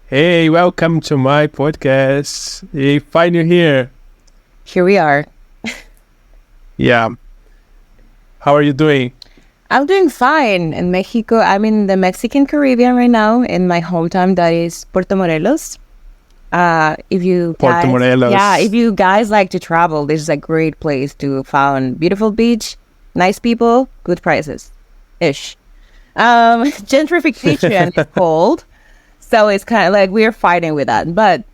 Hey, welcome to my podcast. Hey, fine you're here. Here we are. Yeah. How are you doing? I'm doing fine. In Mexico, I'm in the Mexican Caribbean right now, in my hometown that is Puerto Morelos. If you Puerto Morelos. Yeah, if you guys like to travel, this is a great place to find beautiful beach, nice people, good prices, ish. Gentrification is cold, so it's kind of like we're fighting with that. But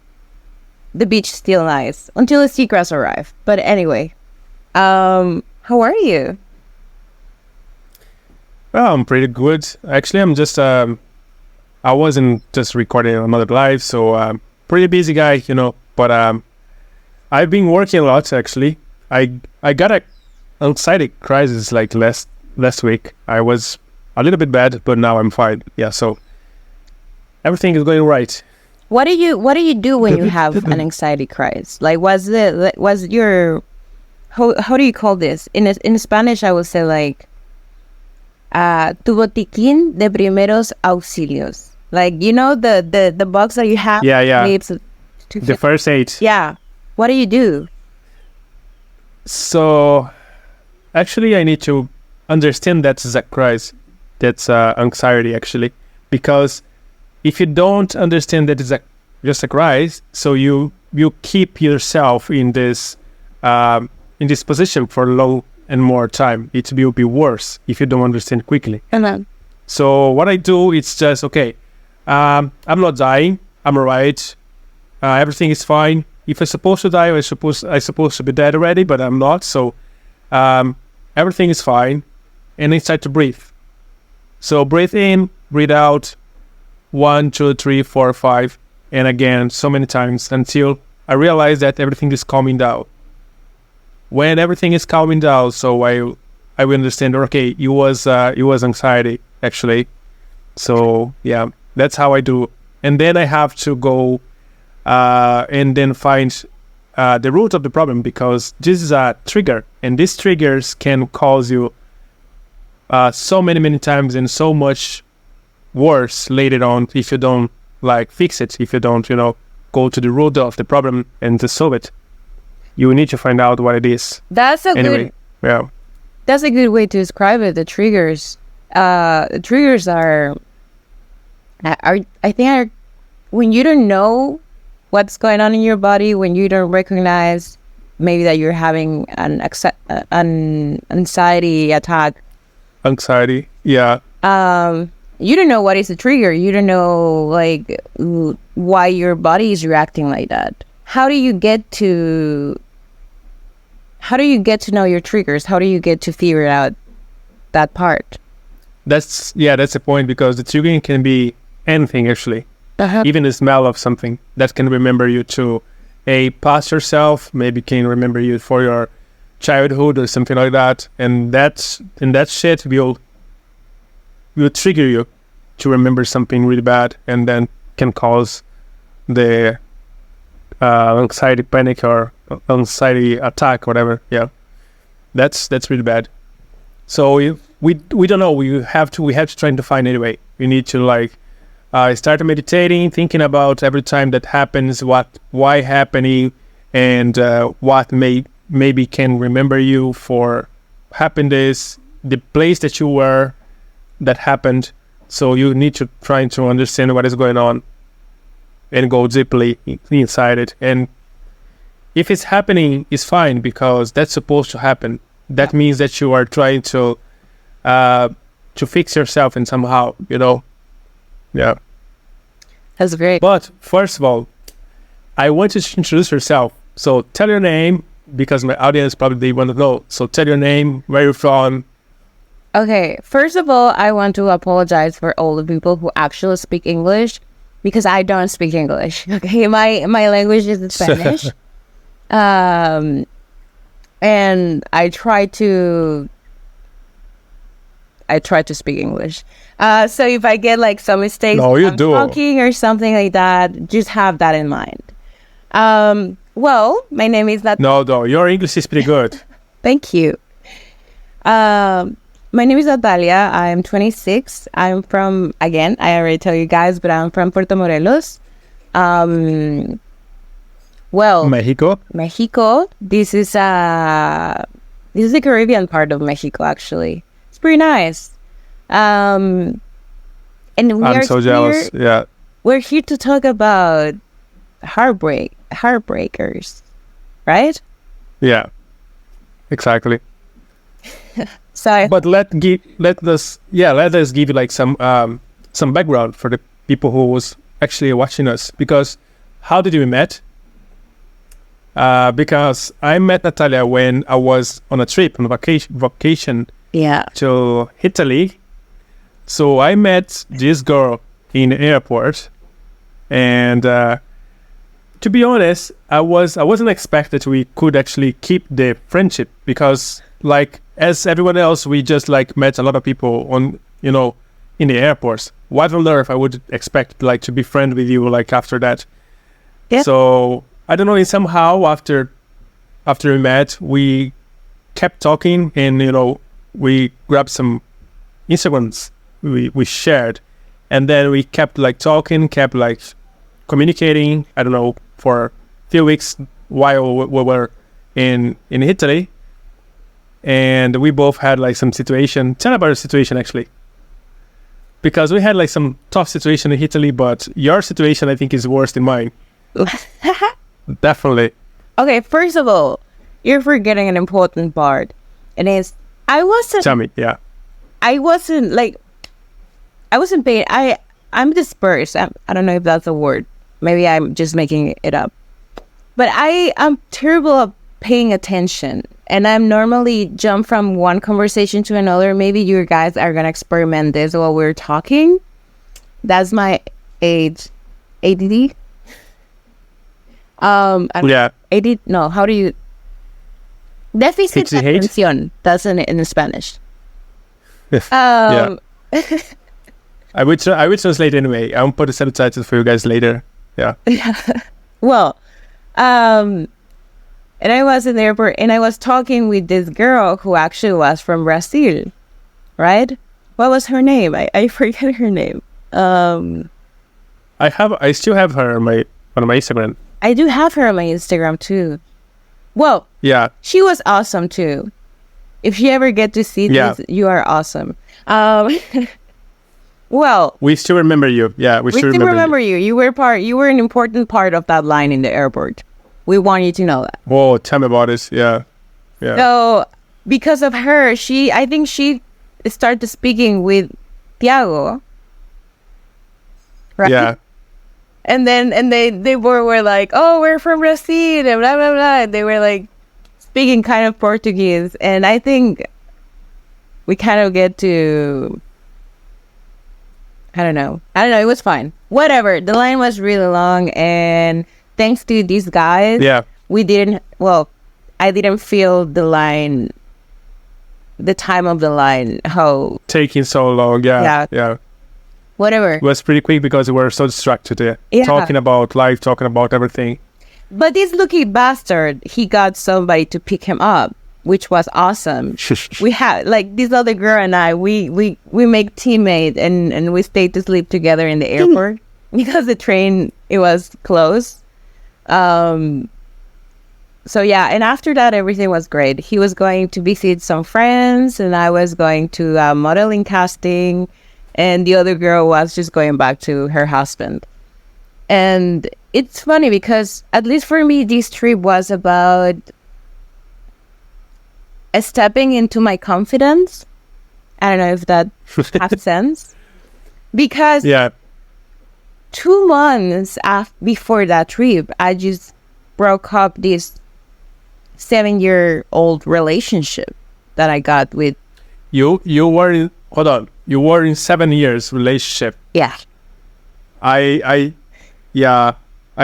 the beach is still nice until the seagrass arrive. But anyway, how are you? Well, I'm pretty good. Actually, I'm just I wasn't just recording another live, so pretty busy guy, But I've been working a lot actually. I got a anxiety crisis like last week. I was a little bit bad, but now I'm fine. Yeah, so everything is going right. What do you do when you have an anxiety crisis? Like, was your how do you call this in Spanish? I would say like tu botiquín de primeros auxilios. Like, the box that you have. Yeah. The first aid. Yeah. What do you do? So actually, I need to understand that's a crisis. That's anxiety actually, because if you don't understand that it's just a crisis, so you keep yourself in this position for long and more time. It will be worse if you don't understand quickly. So what I do, it's just okay. I'm not dying. I'm alright. Everything is fine. If I'm supposed to die, I'm supposed to be dead already, but I'm not. So everything is fine, and I start to breathe. So breathe in, breathe out. 1, 2, 3, 4, 5, and again so many times until I realize that everything is calming down. When everything is calming down, so I will understand. Okay, it was anxiety actually. So yeah, that's how I do. And then I have to go and then find the root of the problem, because this is a trigger, and these triggers can cause you so many times and so much worse later on if you don't fix it, if you don't go to the root of the problem and to solve it. You need to find out what it is. That's a good way to describe it. The triggers are when you don't know what's going on in your body, when you don't recognize maybe that you're having an anxiety attack. Anxiety, yeah. You don't know what is the trigger. You don't know why your body is reacting like that. How do you get to know your triggers? How do you get to figure out that part? That's the point, because the triggering can be anything actually. Even the smell of something that can remember you to a past yourself, maybe can remember you for your childhood or something like that, and that shit will trigger you to remember something really bad, and then can cause the anxiety panic or anxiety attack, whatever. Yeah, that's really bad. So we don't know. We have to try to find anyway. We need to start meditating, thinking about every time that happens, why happening, and what maybe can remember you for happiness, the place that you were that happened. So you need to try to understand what is going on and go deeply inside it. And if it's happening, it's fine, because that's supposed to happen. That means that you are trying to fix yourself in somehow, Yeah. That's great. But first of all, I want you to introduce yourself. So tell your name, because my audience probably want to know. So tell your name, where you're from. Okay, first of all, I want to apologize for all the people who actually speak English, because I don't speak English. Okay, my language is Spanish. And I try to speak English. So if I get some mistakes talking or something like that, just have that in mind. Well, my name is Natália. No, your English is pretty good. Thank you. My name is Natália. I'm 26. I'm from, again, I already tell you guys, but I'm from Puerto Morelos. Well, Mexico. Mexico. This is the Caribbean part of Mexico. Actually, it's pretty nice. And I'm so jealous. Yeah. We're here to talk about heartbreakers, right? Yeah. Exactly. So, But let us give you like some background for the people who was actually watching us, because how did we met? Because I met Natália when I was on a trip, on a vacation yeah. to Italy. So I met this girl in the airport, and to be honest, I wasn't expected we could actually keep the friendship, because like as everyone else, we just like met a lot of people on in the airports. What on earth I would expect like to be friend with you like after that? Yeah. So I don't know. And somehow after we met, we kept talking, and we grabbed some Instagrams we shared, and then we kept like talking, kept like communicating. I don't know, for a few weeks while we were in Italy, and we both had like some situation. Tell about the situation actually, because we had like some tough situation in Italy, but your situation I think is worse than mine. Definitely. Okay, first of all, you're forgetting an important part, and it's Tell me, yeah. I wasn't paying. I'm dispersed. I don't know if that's a word. Maybe I'm just making it up. But I'm terrible at paying attention, and I'm normally jump from one conversation to another. Maybe you guys are gonna experiment this while we're talking. That's my ADD. Yeah. ADD. No, how do you? Déficit de HCH? atención. That's in Spanish. Yeah. I would translate anyway. I'll put the subtitles for you guys later. Yeah. Well, and I was in the airport, and I was talking with this girl who actually was from Brazil, right? What was her name? I forget her name. I still have her on my Instagram. I do have her on my Instagram too. Well, Yeah. she was awesome too. If you ever get to see this, you are awesome. Well, We still remember you. Yeah, we we still still remember remember you. You were an important part of that line in the airport. We want you to know that. you. Oh, tell me about this. Yeah. Yeah. So because of her, I think she started speaking with Tiago. Right? Yeah. And they were like, oh, we're from Brazil, and blah, blah, blah. And they were like speaking kind of Portuguese. And I think we kind of get to, I don't know. It was fine. Whatever. The line was really long. And thanks to these guys, Yeah. I didn't feel the time of the line, how, Taking so long. Yeah. Yeah. Yeah. whatever. It was pretty quick because we were so distracted. Yeah. Talking about life, talking about everything. But this lucky bastard, he got somebody to pick him up, which was awesome. We had like this other girl and I, we make teammate and we stayed to sleep together in the airport because the train, it was closed. So yeah, and after that everything was great. He was going to visit some friends and I was going to modeling casting, and the other girl was just going back to her husband. And it's funny because at least for me this trip was about stepping into my confidence. I don't know if that has sense. Because Yeah. 2 months before that trip, I just broke up this 7-year-old relationship that I got with. You were in, hold on. You were in 7 years relationship. Yeah. I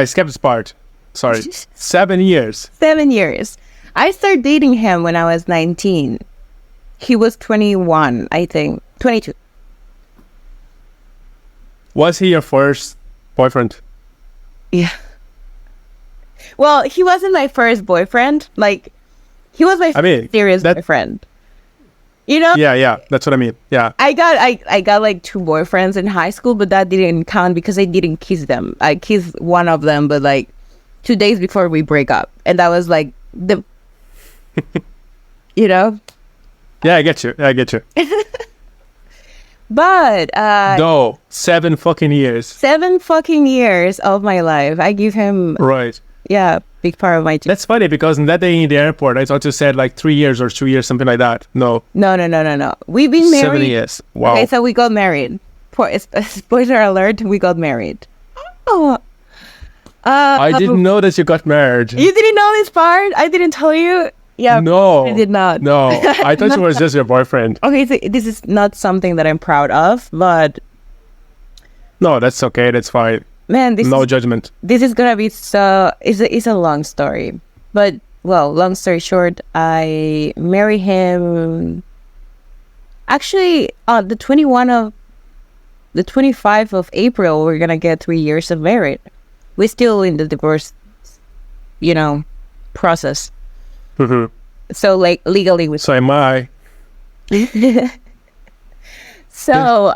skipped this part. Sorry. 7 years. 7 years. I started dating him when I was 19. He was 21, I think. 22. Was he your first boyfriend? Yeah. Well, he wasn't my first boyfriend. Like, he was my serious boyfriend. You know? Yeah. That's what I mean. Yeah. I got like 2 boyfriends in high school, but that didn't count because I didn't kiss them. I kissed one of them, but like 2 days before we break up, and that was like the, you know. Yeah, I get you. But No, 7 fucking years. 7 fucking years of my life, I give him Right. big part of my. That's funny because in that day in the airport, I thought you said like 3 years or 2 years, something like that. No. No. We've been married. 7 years. Wow. Okay, so we got married. Spoiler alert: we got married. Oh. I didn't know that you got married. You didn't know this part? I didn't tell you? Yeah. No. I did not. No. I thought you was just your boyfriend. Okay, so this is not something that I'm proud of, but No, that's okay. That's fine. man, No judgment. this is gonna be so. It's a long story, but well, long story short, I marry him. Actually, on the 25th of April, we're gonna get 3 years of marriage. We're still in the divorce, process. Hmm. So like legally, we. So am I. So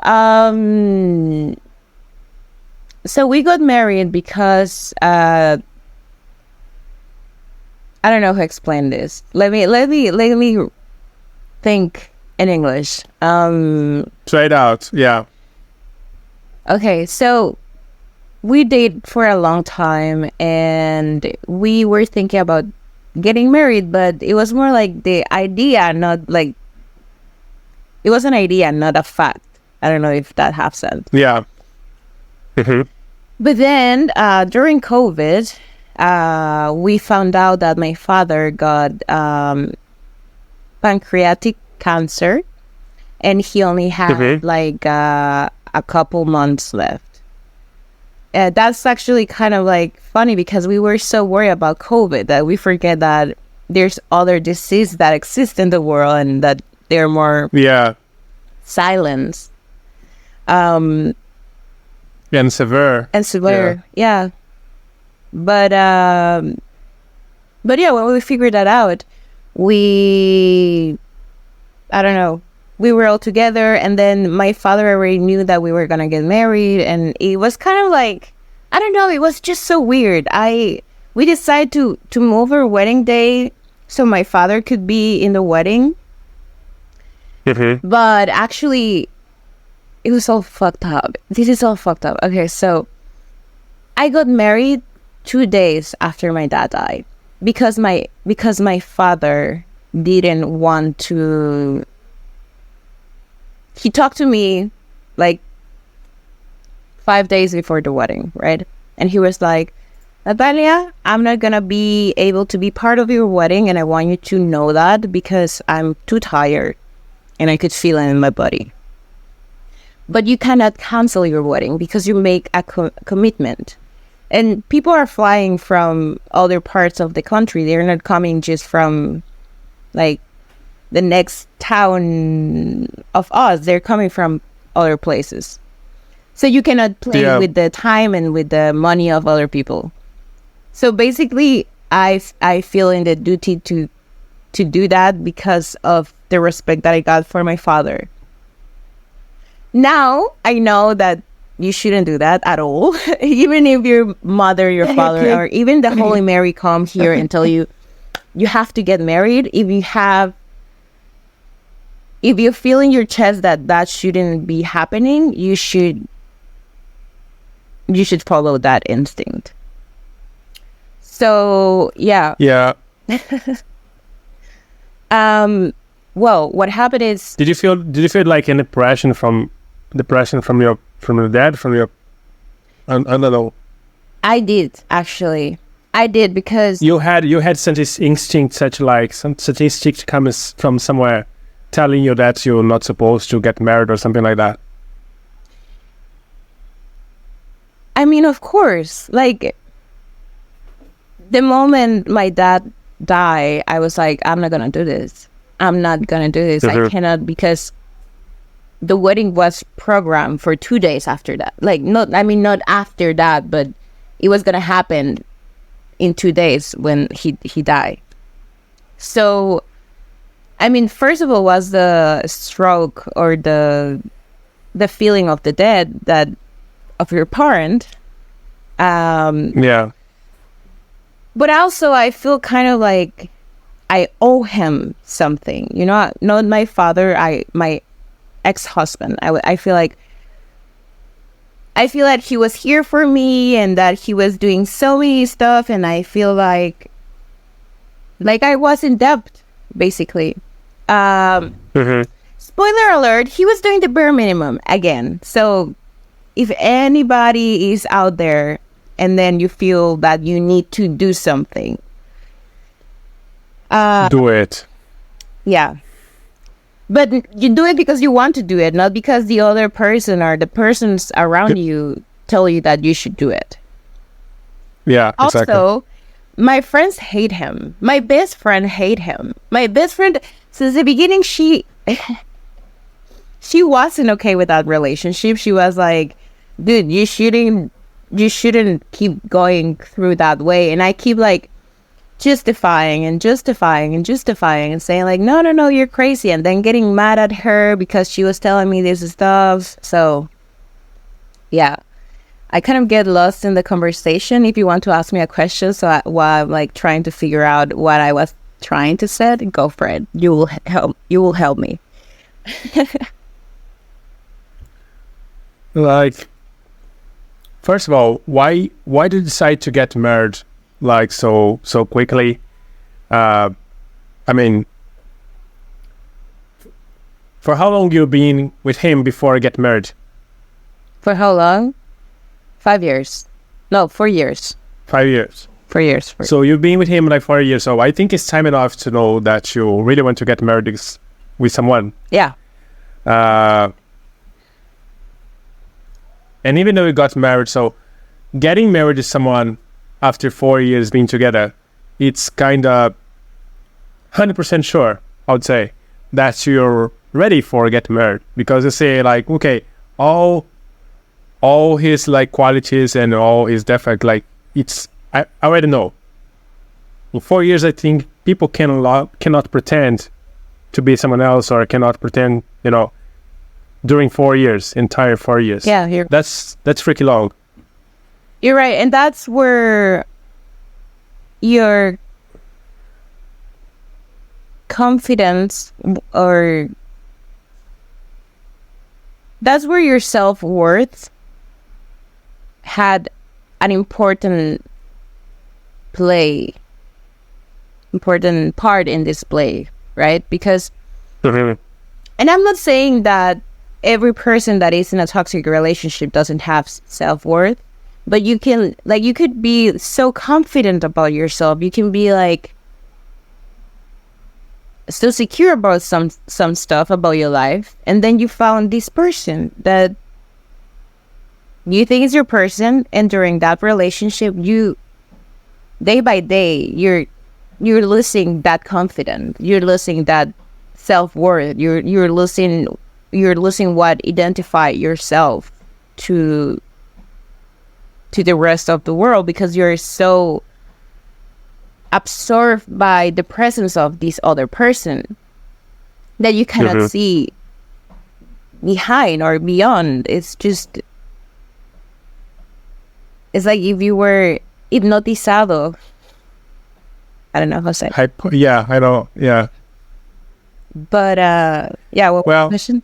so we got married because I don't know how to explain this. Let me think in English. Try it out. Yeah. Okay, so we dated for a long time, and we were thinking about getting married, but it was more like the idea, not like it was an idea, not a fact. I don't know if that has sense. Yeah. Hmm. But then during COVID, we found out that my father got pancreatic cancer, and he only had like a couple months left. That's actually kind of like funny because we were so worried about COVID that we forget that there's other diseases that exist in the world and that they're more silent. And severe. And severe, yeah. But yeah, when we figured that out, I don't know, we were all together, and then my father already knew that we were gonna get married, and it was kind of like, I don't know, it was just so weird. We decided to move our wedding day so my father could be in the wedding. But actually, it was all fucked up. This is all fucked up. Okay, so I got married 2 days after my dad died because my father didn't want to. He talked to me like 5 days before the wedding, right? And he was like, Natália, I'm not gonna be able to be part of your wedding, and I want you to know that because I'm too tired and I could feel it in my body. But you cannot cancel your wedding because you make a commitment. And people are flying from other parts of the country. They're not coming just from like the next town of us. They're coming from other places. So you cannot play with the time and with the money of other people. So basically, I feel in the duty to do that because of the respect that I got for my father. Now, I know that you shouldn't do that at all. Even if your mother, your father, or even the Holy Mary come here and tell you, you have to get married. If you feel in your chest that shouldn't be happening, you should follow that instinct. So, yeah. Yeah. Well, what happened is... Did you feel like an depression from your dad, from your... I don't know. I did, actually. I did, because... You had such this instinct, such instinct comes from somewhere telling you that you're not supposed to get married or something like that. I mean, of course. Like, the moment my dad died, I was like, I'm not gonna do this. I'm not gonna do this. I cannot, because the wedding was programmed for 2 days after that. Like, not after that, but it was gonna happen in 2 days when he died. So I mean, first of all, was the stroke or the feeling of the death that of your parent. Yeah. But also, I feel kind of like I owe him something. You know, not my father. My ex-husband. I feel like he was here for me and that he was doing so many stuff, and I feel like I was in debt, basically. Spoiler alert, he was doing the bare minimum again. So if anybody is out there and then you feel that you need to do something, do it. Yeah. But you do it because you want to do it, not because the other person or the persons around you tell you that you should do it. Yeah, exactly. Also, my friends hate him. My best friend hate him. My best friend, since the beginning, she wasn't okay with that relationship. She was like, dude, you shouldn't keep going through that way. And I keep like justifying and saying like, no, you're crazy. And then getting mad at her because she was telling me this stuff. So yeah, I kind of get lost in the conversation. If you want to ask me a question, while I'm like trying to figure out what I was trying to say, go for it. You will help me. Like, first of all, why did you decide to get married like so quickly? I mean, for how long you been with him before you get married? For how long? 5 years. No, 4 years. 5 years. 4 years. So you've been with him like 4 years. So I think it's time enough to know that you really want to get married with someone. Yeah. And even though you got married, so getting married to someone after 4 years being together, it's kind of 100% sure, I would say, that you're ready for get married. Because you say like, okay, all his like qualities and all his defects, like I already know. In 4 years, I think people cannot pretend to be someone else, or cannot pretend, during 4 years, entire 4 years. Yeah, that's freaking long. You're right, and that's where your confidence, or that's where your self-worth had an important part in this play, right? Because, and I'm not saying that every person that is in a toxic relationship doesn't have self-worth, but you could be so confident about yourself. You can be like so secure about some stuff about your life, and then you found this person that you think is your person, and during that relationship, you day by day you're losing that confidence, you're losing that self-worth, you're losing what identify yourself to the rest of the world, because you're so absorbed by the presence of this other person that you cannot see behind or beyond. It's like if you were hipnotizado. I don't know how to say it. Yeah, I know. Yeah. But yeah, what was the question?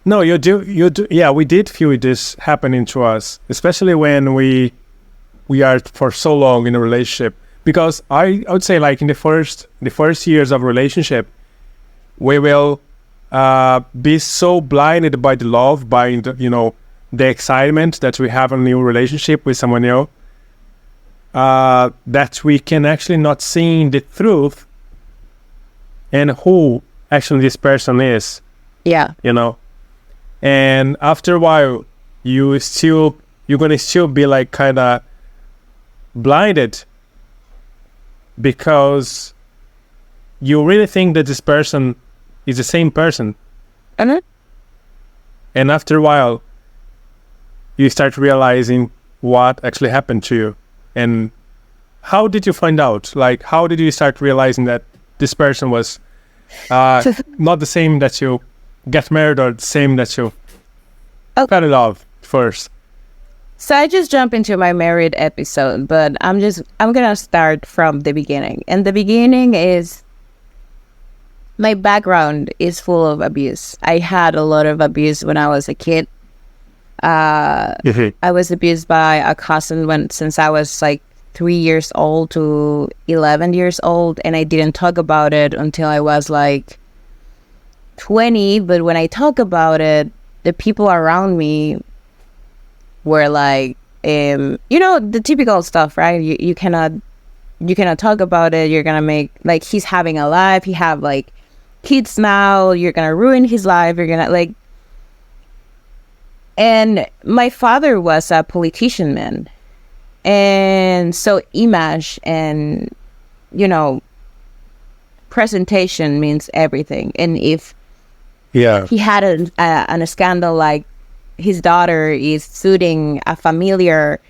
You do. Yeah, we did feel this happening to us, especially when we are for so long in a relationship. Because I would say, like in the first years of relationship, we will be so blinded by the love, by the excitement that we have a new relationship with someone new, that we can actually not see the truth and who actually this person is. Yeah. And after a while, you're gonna still be like kind of blinded, because you really think that this person is the same person. And after a while, you start realizing what actually happened to you. And how did you find out? Like, how did you start realizing that this person was not the same that you get married or the same that you fell in love first? So I just jump into my married episode, but I'm gonna start from the beginning. And the beginning is, my background is full of abuse. I had a lot of abuse when I was a kid. I was abused by a cousin since I was like 3 years old to 11 years old, and I didn't talk about it until I was like 20. But when I talk about it, the people around me were like, the typical stuff, right? You cannot talk about it. You're gonna make, like, he's having a life. He have like kids now. You're gonna ruin his life. You're gonna like. And my father was a politician, man, and so image and presentation means everything. And if he had a scandal, like his daughter is suing a familiar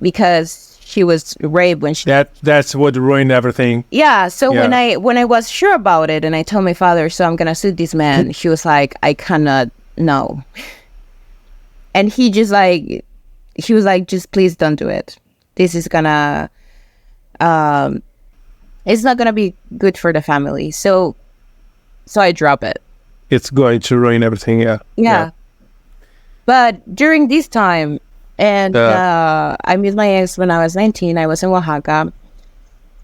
because she was raped when she... That's what ruined everything. Yeah, so when I was sure about it and I told my father, so I'm gonna sue this man, he was like, I cannot, no. And he was like, just please don't do it. This is gonna... it's not gonna be good for the family. So I drop it. It's going to ruin everything, yeah. But during this time, and I met my ex when I was 19. I was in Oaxaca.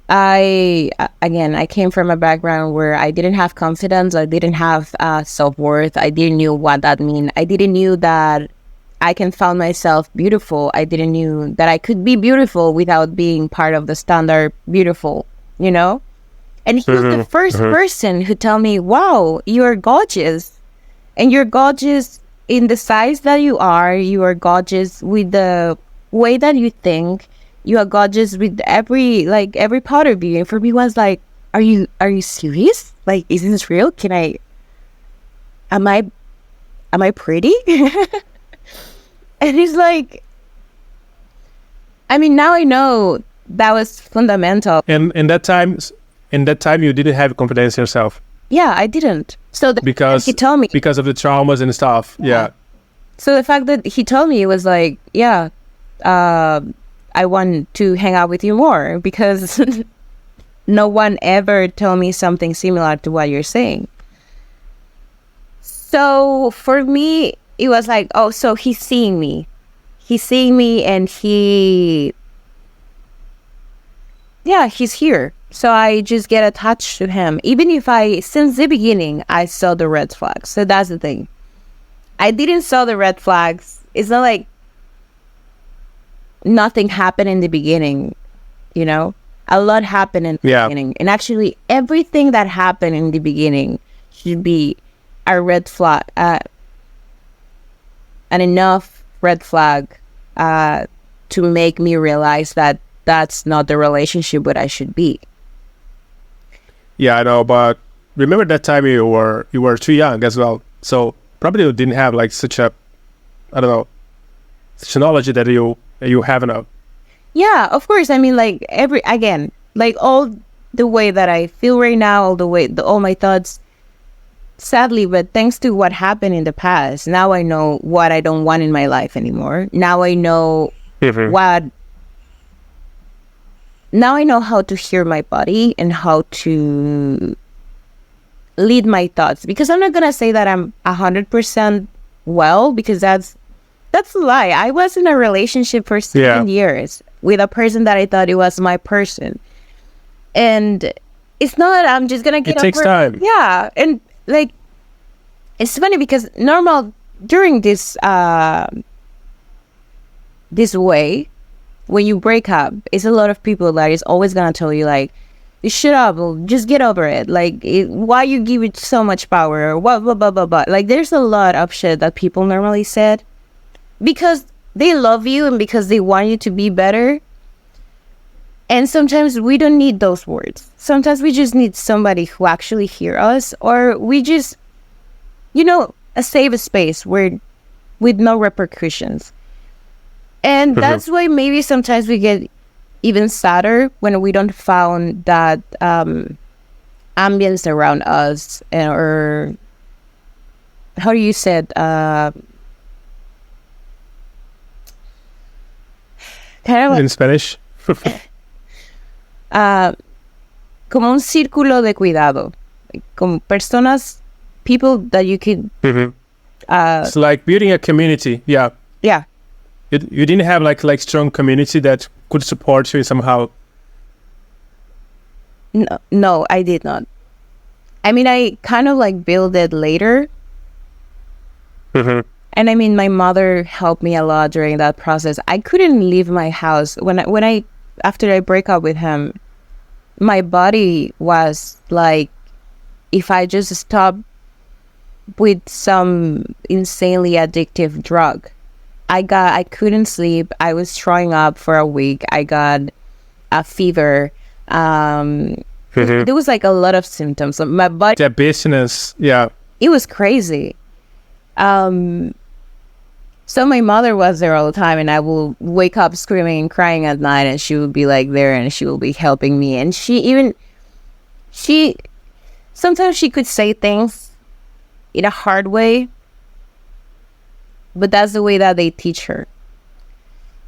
I came from a background where I didn't have confidence. I didn't have self-worth. I didn't know what that mean. I didn't knew that I can find myself beautiful. I didn't knew that I could be beautiful without being part of the standard beautiful, And he was the first person who told me, wow, you're gorgeous. And you're gorgeous in the size that you are. You are gorgeous with the way that you think. You are gorgeous with every part of you. And for me, it was like, are you serious? Like, is this real? Am I pretty? And he's like, I mean, now I know that was fundamental. And in that time, you didn't have confidence in yourself. Yeah, I didn't. So because he told me, because of the traumas and stuff. Yeah. So the fact that he told me, it was like, I want to hang out with you more, because no one ever told me something similar to what you're saying. So for me, it was like, oh, so he's seeing me. He's seeing me, and he's here. So I just get attached to him. Even if since the beginning, I saw the red flags. So that's the thing. I didn't saw the red flags. It's not like nothing happened in the beginning, A lot happened in the beginning. And actually, everything that happened in the beginning should be a red flag, an enough red flag to make me realize that that's not the relationship that I should be. Yeah, I know, but remember that time you were too young as well. So probably you didn't have like such a knowledge that you have now. Yeah, of course. I mean, like all the way that I feel right now, all my thoughts, sadly, but thanks to what happened in the past, now I know what I don't want in my life anymore. Now I know Now I know how to hear my body and how to lead my thoughts. Because I'm not gonna say that I'm 100% well, because that's a lie. I was in a relationship for 7 years with a person that I thought it was my person, and it's not. I'm just gonna get. It takes time. Yeah, and like, it's funny because during this way. When you break up, it's a lot of people that is always gonna tell you like, shut up, just get over it. Like, why you give it so much power? Or what, blah, blah, blah, blah. Like, there's a lot of shit that people normally said because they love you and because they want you to be better. And sometimes we don't need those words. Sometimes we just need somebody who actually hear us, or we just, a safe space with no repercussions. And that's why maybe sometimes we get even sadder when we don't found that ambience around us, or how do you say it? Kind of In Spanish. como un círculo de cuidado, como personas, people that you could. It's like building a community. Yeah. Yeah. You didn't have like strong community that could support you somehow. No, I did not. I mean, I kind of like built it later. And I mean, my mother helped me a lot during that process. I couldn't leave my house when I after I break up with him. My body was like, if I just stopped with some insanely addictive drug, I couldn't sleep. I was throwing up for a week. I got a fever. There was like a lot of symptoms. My body. The business, yeah. It was crazy. So my mother was there all the time, and I will wake up screaming and crying at night, and she would be like there, and she will be helping me. And she sometimes she could say things in a hard way, but that's the way that they teach her.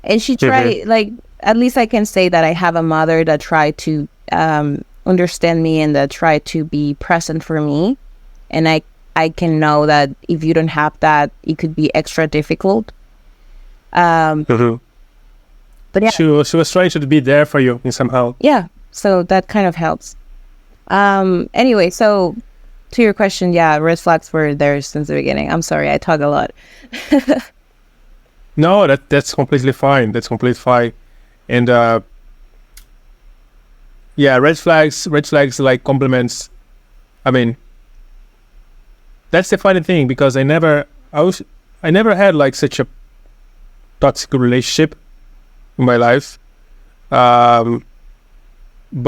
And she tried, like, at least I can say that I have a mother that tried to understand me and that tried to be present for me. And I can know that if you don't have that, it could be extra difficult. But yeah, she was trying to be there for you in somehow. Yeah, so that kind of helps. Anyway, so to your question, yeah, red flags were there since the beginning. I'm sorry, I talk a lot. No, that's completely fine. That's completely fine. And yeah, red flags like compliments. I mean, that's the funny thing, because I never had like such a toxic relationship in my life. But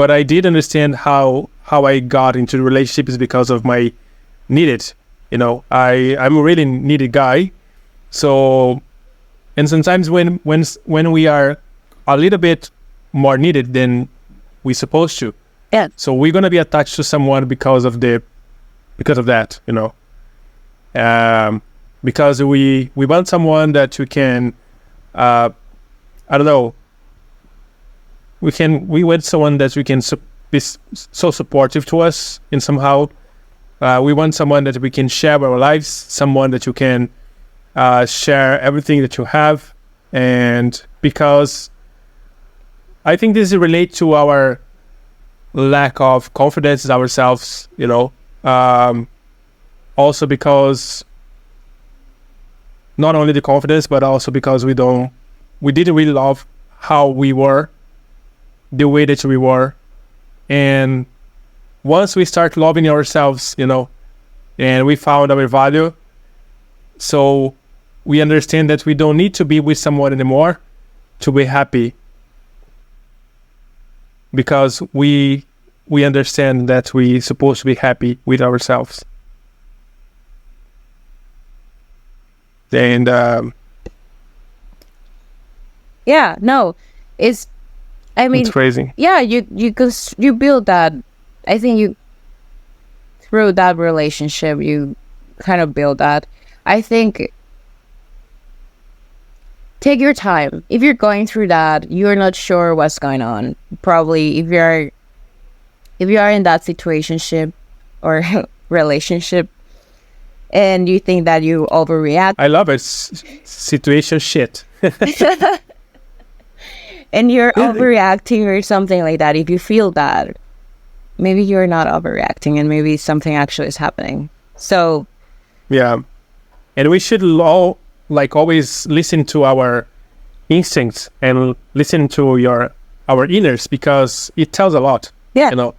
I did understand how I got into the relationship is because of my needed. I'm a really needed guy. So, and sometimes when we are a little bit more needed than we're supposed to. Yeah. So we're gonna be attached to someone because of that, because we want someone that we can, I don't know. We want someone that we can be so supportive to us in somehow. We want someone that we can share our lives, someone that you can share everything that you have. And because I think this relates to our lack of confidence in ourselves, also because not only the confidence, but also because we didn't really love how we were, the way that we were. And once we start loving ourselves, and we found our value, so we understand that we don't need to be with someone anymore to be happy, because we understand that we're supposed to be happy with ourselves. And yeah, no, it's crazy. Yeah, you build that. I think you, through that relationship, you kind of build that. I think take your time. If you're going through that, you're not sure what's going on. Probably if you are in that situationship or relationship, and you think that you overreact. I love it. Situation shit. And you're overreacting or something like that. If you feel that, maybe you're not overreacting and maybe something actually is happening. So yeah, and we should all always listen to our instincts and listen to our inners, because it tells a lot. Yeah,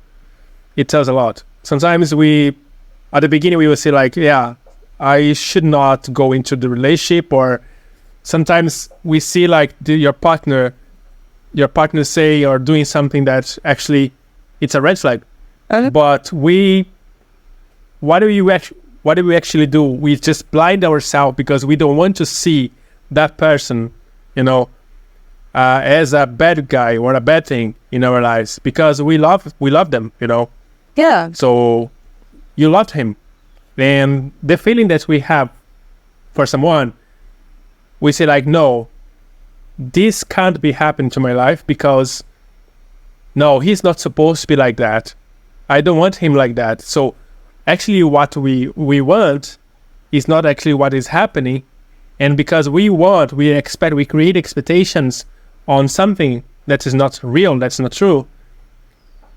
it tells a lot. Sometimes at the beginning we will say yeah, I should not go into the relationship, or sometimes we see your partner say or doing something that actually it's a red flag. But what do we actually do? We just blind ourselves because we don't want to see that person, as a bad guy or a bad thing in our lives, because we love them, Yeah. So you loved him. And the feeling that we have for someone, we say like, no, this can't be happening to my life because no, he's not supposed to be like that. I don't want him like that. So actually what we want is not actually what is happening. And because we expect, we create expectations on something that is not real, that's not true.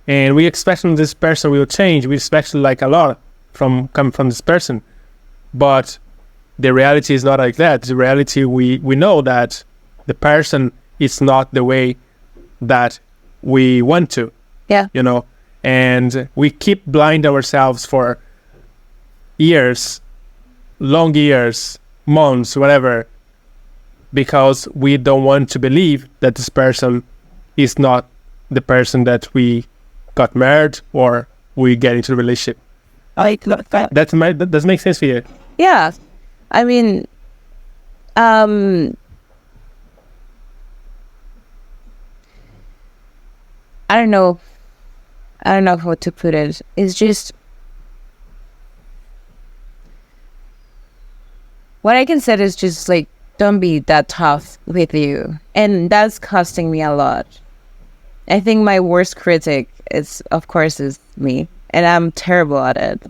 And we expect this person will change. We expect like a lot coming from this person. But the reality is not like that. The reality, we know that the person is not the way that we want to. Yeah. You know, and we keep blind ourselves for years, long years, months, whatever, because we don't want to believe that this person is not the person that we got married or we get into a relationship. That does make sense for you? Yeah. I mean, I don't know how to put it. It's just, what I can say is just like, don't be that tough with you. And that's costing me a lot. I think my worst critic is me. And I'm terrible at it.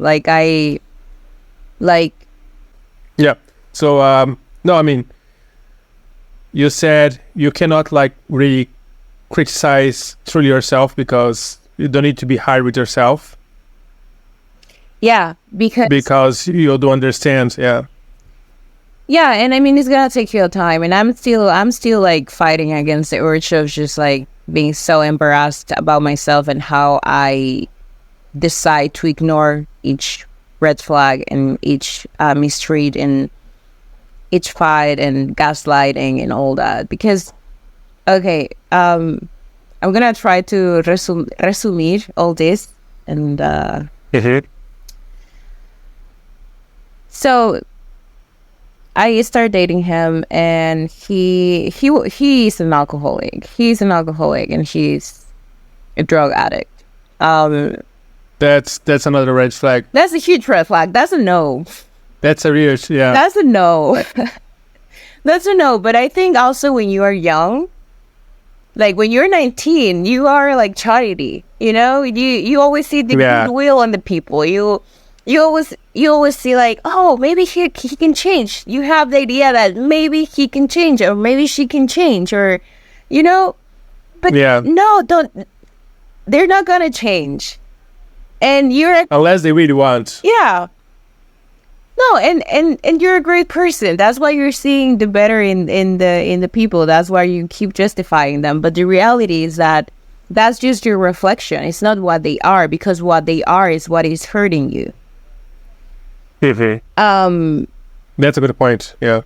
Yeah. So, no, I mean, you said you cannot like really criticize through yourself because you don't need to be hard with yourself. Yeah, because you don't understand. Yeah. Yeah, and I mean, it's gonna take you time, and I'm still like fighting against the urge of just like being so embarrassed about myself and how I decide to ignore each red flag and each mistreat and each fight and gaslighting and all that. Because, okay, I'm gonna try to resumir all this, and so I started dating him, and he's an alcoholic. He's an alcoholic, and he's a drug addict. That's another red flag. That's a huge red flag. That's a no. That's a real, yeah. That's a no. That's a no. But I think also when you are young, like when you're 19, you are like charity. You know, you always see the goodwill on the people. You always see like, oh, maybe he can change. You have the idea that maybe he can change, or maybe she can change, or, you know, but no, don't. They're not gonna change, and unless they really want. Yeah. No, and you're a great person. That's why you're seeing the better in the people. That's why you keep justifying them. But the reality is that that's just your reflection. It's not what they are, because what they are is what is hurting you. Mm-hmm. That's a good point. Yeah.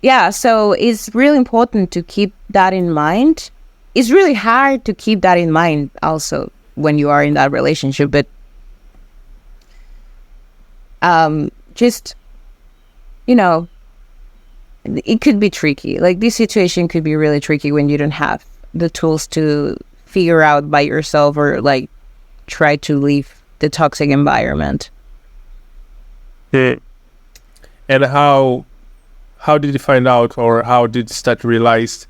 Yeah, so it's really important to keep that in mind. It's really hard to keep that in mind also when you are in that relationship, but just, you know, it could be tricky. Like, this situation could be really tricky when you don't have the tools to figure out by yourself, or like try to leave the toxic environment. And how did you find out, or how did you start to realize?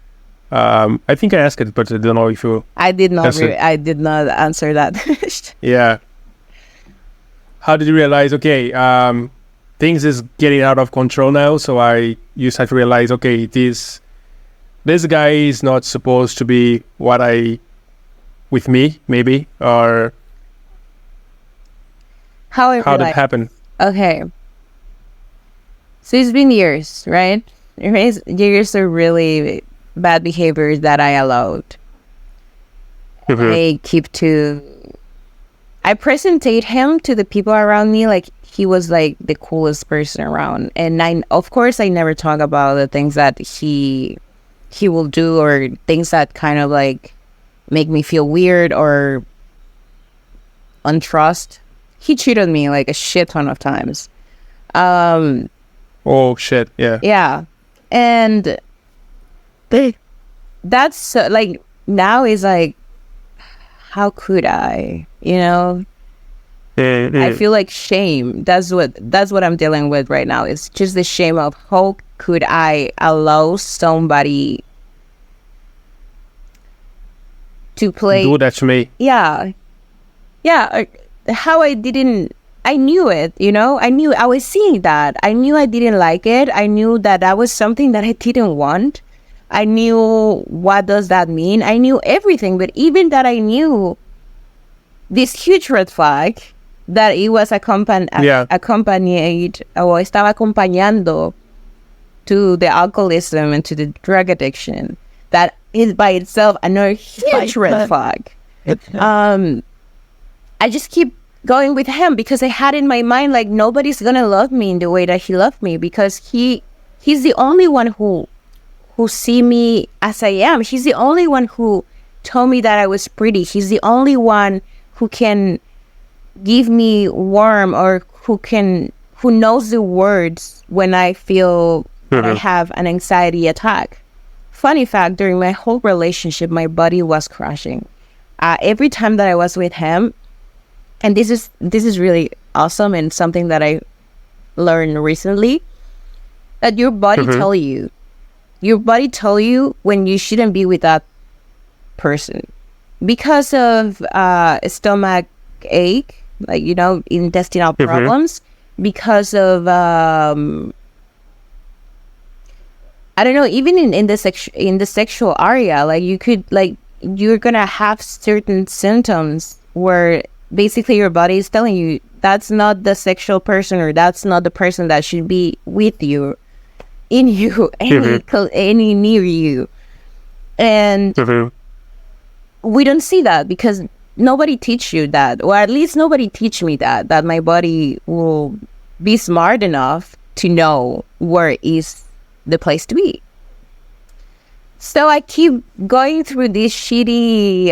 I think I asked it, but I don't know if you. I did not answer that. Yeah. How did you realize? Okay, things is getting out of control now. So you start to realize, okay, this guy is not supposed to be with me, maybe, or how did it happen? Okay. So it's been years, right? Years of really bad behaviors that I allowed. Mm-hmm. I presentate him to the people around me like he was like the coolest person around. And of course, I never talk about the things that he will do, or things that kind of like make me feel weird or untrust. He cheated on me like a shit ton of times. Oh shit! Yeah. Yeah, and that's like, now is like, how could I? you know. I feel like shame. That's what I'm dealing with right now. It's just the shame of how could I allow somebody to play do that to me. Yeah. How I knew it, you know. I was seeing that. I knew I didn't like it. I knew that was something that I didn't want. I knew what does that mean. I knew everything, but even that I knew this huge red flag that it was accompanied or estaba acompañando to the alcoholism and to the drug addiction. That is by itself another huge red flag. I just keep going with him because I had in my mind like nobody's gonna love me in the way that he loved me, because he's the only one who see me as I am. He's the only one who told me that I was pretty. He's the only one who can give me warmth, or who knows the words when I feel I have an anxiety attack. Funny fact, during my whole relationship, my body was crashing. Every time that I was with him, and this is really awesome and something that I learned recently, that your body tell you when you shouldn't be with that person because of stomach ache, like, you know, intestinal problems, because of I don't know, even in the sexual area, like you're gonna have certain symptoms where basically your body is telling you that's not the sexual person, or that's not the person that should be with you, in you, any near you. And we don't see that because nobody teach you that, or at least nobody teach me that my body will be smart enough to know where is the place to be. So I keep going through this shitty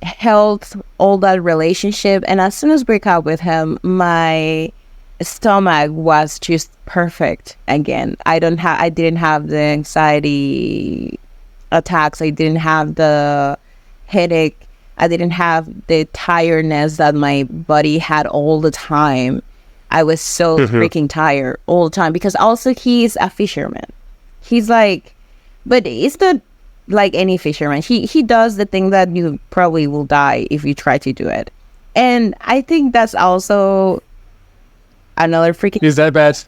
health, all that relationship, and as soon as I break up with him, my stomach was just perfect again. I didn't have the anxiety attacks. I didn't have the headache. I didn't have the tiredness that my body had all the time. I was so freaking tired all the time, because also he's a fisherman. He's like, but it's not like any fisherman. He does the thing that you probably will die if you try to do it. And I think that's also another freaking... Is that bad?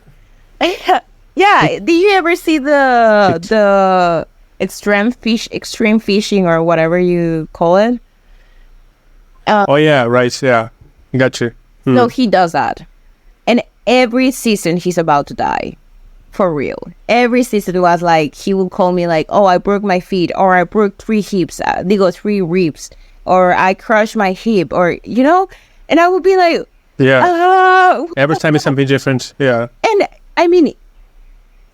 Yeah. Do you ever see the extreme fishing, or whatever you call it? Oh yeah, right. Yeah, got you. So he does that, and every season he's about to die, for real. Every season was like, he will call me like, "Oh, I broke my feet," or "I broke 3 hips, 3 ribs," or "I crushed my hip," or, you know, and I would be like, every time it's something different. Yeah. And I mean,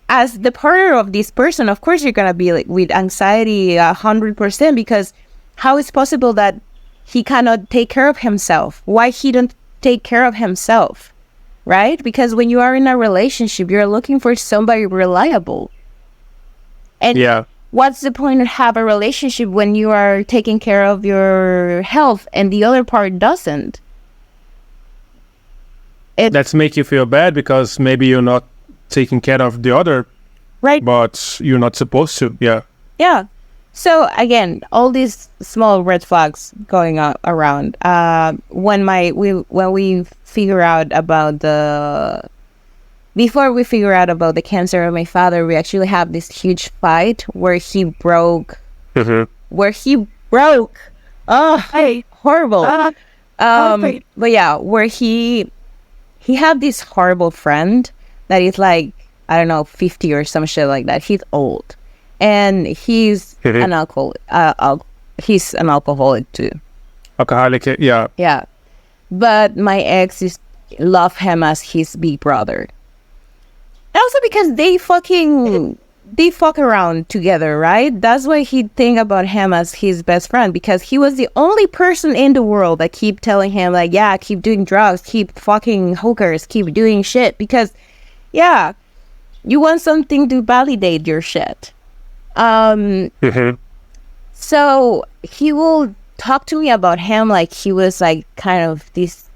as the partner of this person, of course you're gonna be like with anxiety 100%, because how is possible that he cannot take care of himself? Why he don't take care of himself, right? Because when you are in a relationship, you're looking for somebody reliable. And what's the point of have a relationship when you are taking care of your health and the other part doesn't? That's make you feel bad because maybe you're not taking care of the other, right? But you're not supposed to. Yeah. So again, all these small red flags going around. When we figure out about before we figure out about the cancer of my father, we actually have this huge fight where he broke. Oh, horrible. But yeah, where he had this horrible friend that is like, I don't know, 50 or some shit like that. He's old. And he's an he's an alcoholic too. Alcoholic, yeah. Yeah. But my ex love him as his big brother. Also because they fuck around together, right? That's why he think about him as his best friend, because he was the only person in the world that keep telling him like, yeah, keep doing drugs, keep fucking hookers, keep doing shit, because you want something to validate your shit. So he will talked to me about him like he was like kind of this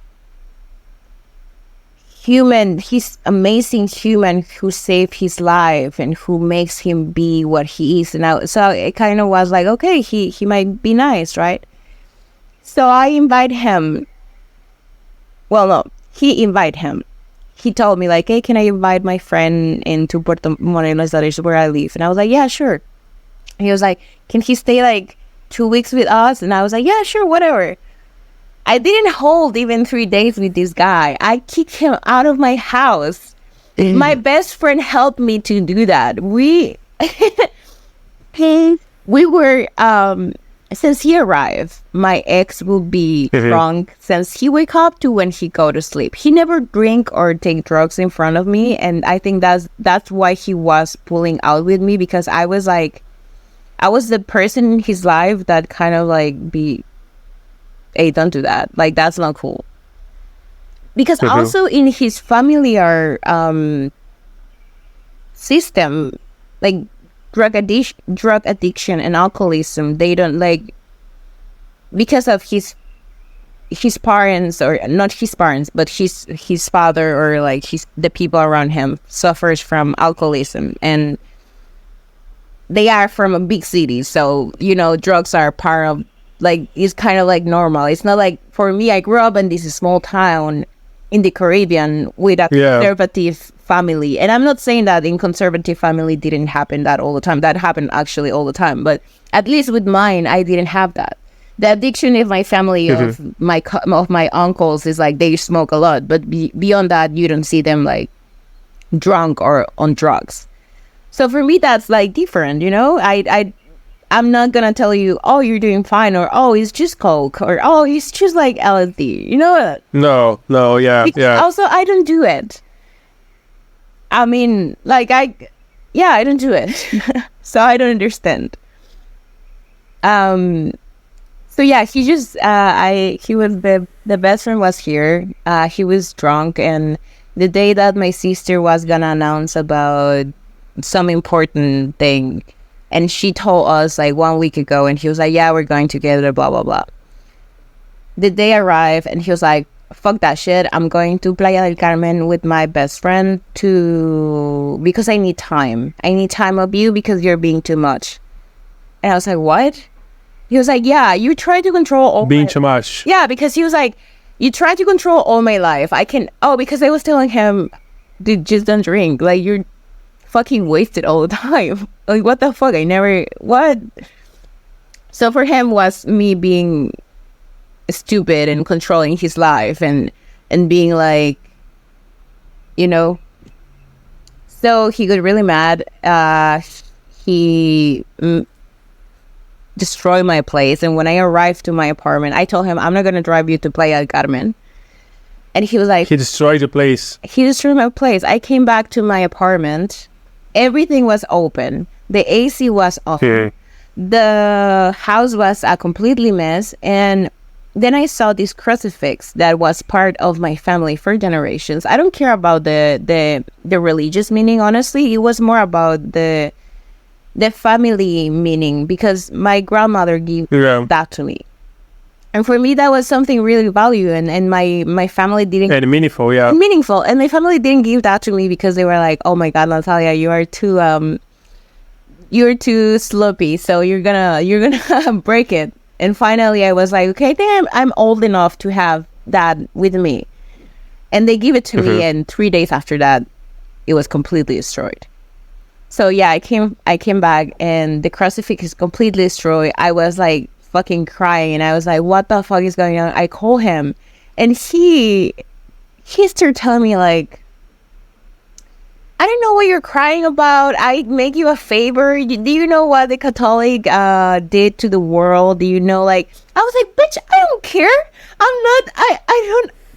human, he's amazing human who saved his life and who makes him be what he is. And so it kind of was like, okay, he might be nice, right? So I invite him. Well, no, he invite him. He told me like, hey, can I invite my friend into Puerto Morelos, that is where I live? And I was like, yeah, sure. He was like, can he stay like 2 weeks with us? And I was like, yeah, sure, whatever. I didn't hold even 3 days with this guy. I kicked him out of my house. My best friend helped me to do that. We were, since he arrived, my ex will be drunk since he wake up to when he go to sleep. He never drink or take drugs in front of me. And I think that's why he was pulling out with me, because I was the person in his life that kind of like hey, don't do that. Like, that's not cool. Because also in his familiar system, like drug addiction and alcoholism, they don't like, because of his parents, or not his parents, but his father, or like the people around him suffers from alcoholism, and they are from a big city, so drugs are part of, like, it's kind of like normal. It's not like, for me, I grew up in this small town in the Caribbean with a conservative family. And I'm not saying that in conservative family didn't happen that all the time. That happened actually all the time. But at least with mine, I didn't have that. The addiction in my family of my uncles is like they smoke a lot. But beyond that, you don't see them like drunk or on drugs. So for me, that's like different, I'm not gonna tell you, oh, you're doing fine, or oh, it's just coke, or oh, it's just like LSD. You know? No, yeah. Also, I don't do it. I mean, like I don't do it, so I don't understand. So yeah, he just he was the best friend was here. He was drunk, and the day that my sister was gonna announce about some important thing. And she told us like 1 week ago, and he was like, yeah, we're going together, blah, blah, blah. The day arrived, and he was like, fuck that shit. I'm going to Playa del Carmen with my best friend because I need time. I need time of you because you're being too much. And I was like, what? He was like, yeah, you try to control all being too much. Yeah, because he was like, you try to control all my life. Because I was telling him, dude, just don't drink. Like, you're fucking wasted all the time. Like, what the fuck? What? So for him was me being stupid and controlling his life and being like, so he got really mad. He destroyed my place. And when I arrived to my apartment, I told him, I'm not going to drive you to Playa del Carmen. And he was like, he destroyed the place. He destroyed my place. I came back to my apartment. Everything was open. The AC was off. The house was a completely mess. And then I saw this crucifix that was part of my family for generations. I don't care about the religious meaning, honestly. It was more about the family meaning, because my grandmother gave that to me. And for me, that was something really valuable, and my family didn't... And meaningful, yeah. Meaningful. And my family didn't give that to me because they were like, oh my God, Natalia, you're too sloppy, so you're gonna break it. And finally, I was like, okay, damn, I'm old enough to have that with me. And they give it to me, and 3 days after that, it was completely destroyed. So yeah, I came back, and the crucifix is completely destroyed. I was like fucking crying, and I was like, what the fuck is going on? I call him, and he started telling me like, I don't know what you're crying about. I make you a favor. Do you know what the Catholic did to the world? Do you know, like, I was like, bitch, I don't care.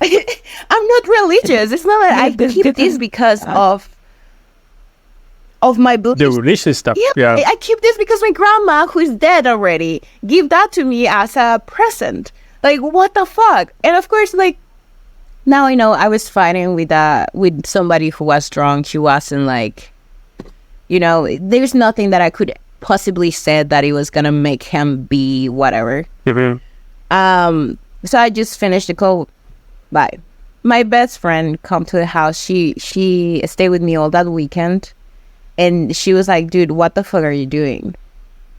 I'm not religious. It's not that I keep this because of my beliefs. The religious stuff. Yeah. I keep this because my grandma, who is dead already, gave that to me as a present. Like, what the fuck? And of course, like, now I know I was fighting with somebody who was drunk. He wasn't like, there's nothing that I could possibly say that it was gonna make him be whatever. So I just finished the call. Bye. My best friend come to the house. She stayed with me all that weekend, and she was like, "Dude, what the fuck are you doing?"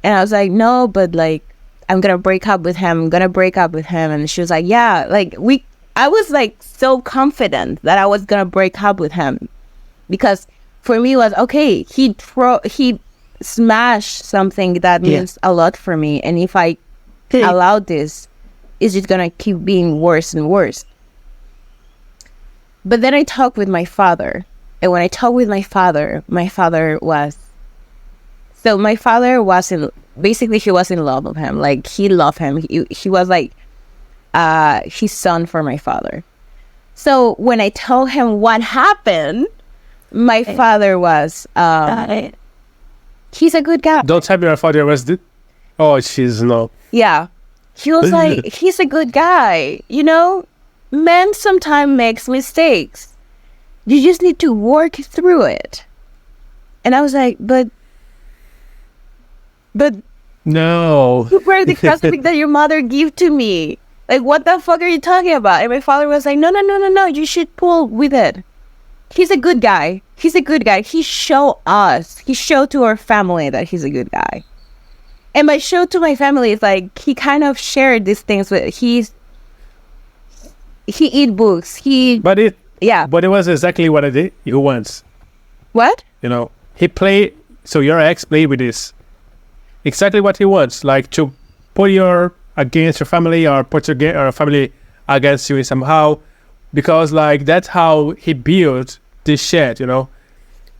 And I was like, "No, but like, I'm gonna break up with him. I'm gonna break up with him." And she was like, "Yeah, like I was like so confident that I was gonna break up with him, because for me it was okay. He smashed something that means a lot for me, and if I allow this, it's just gonna keep being worse and worse." But then I talked with my father, and when I talked with my father was, so my father was he was in love with him. Like, he loved him. He was like his son for my father. So when I told him what happened, my father was he's a good guy. Don't tell me your father arrested. Oh, she's no. Yeah. He was like, he's a good guy. You know, men sometimes makes mistakes. You just need to work through it. And I was like, but no. you broke the crucifix that your mother gave to me. Like, what the fuck are you talking about? And my father was like, no, you should pull with it. He's a good guy. He showed to our family that he's a good guy. And by show to my family, it's like, he kind of shared these things with, he eat books. But it was exactly what he wants. What? You know, so your ex played with this. Exactly what he wants, like to put you against your family, or put your family against you somehow, because like that's how he built this shit, you know,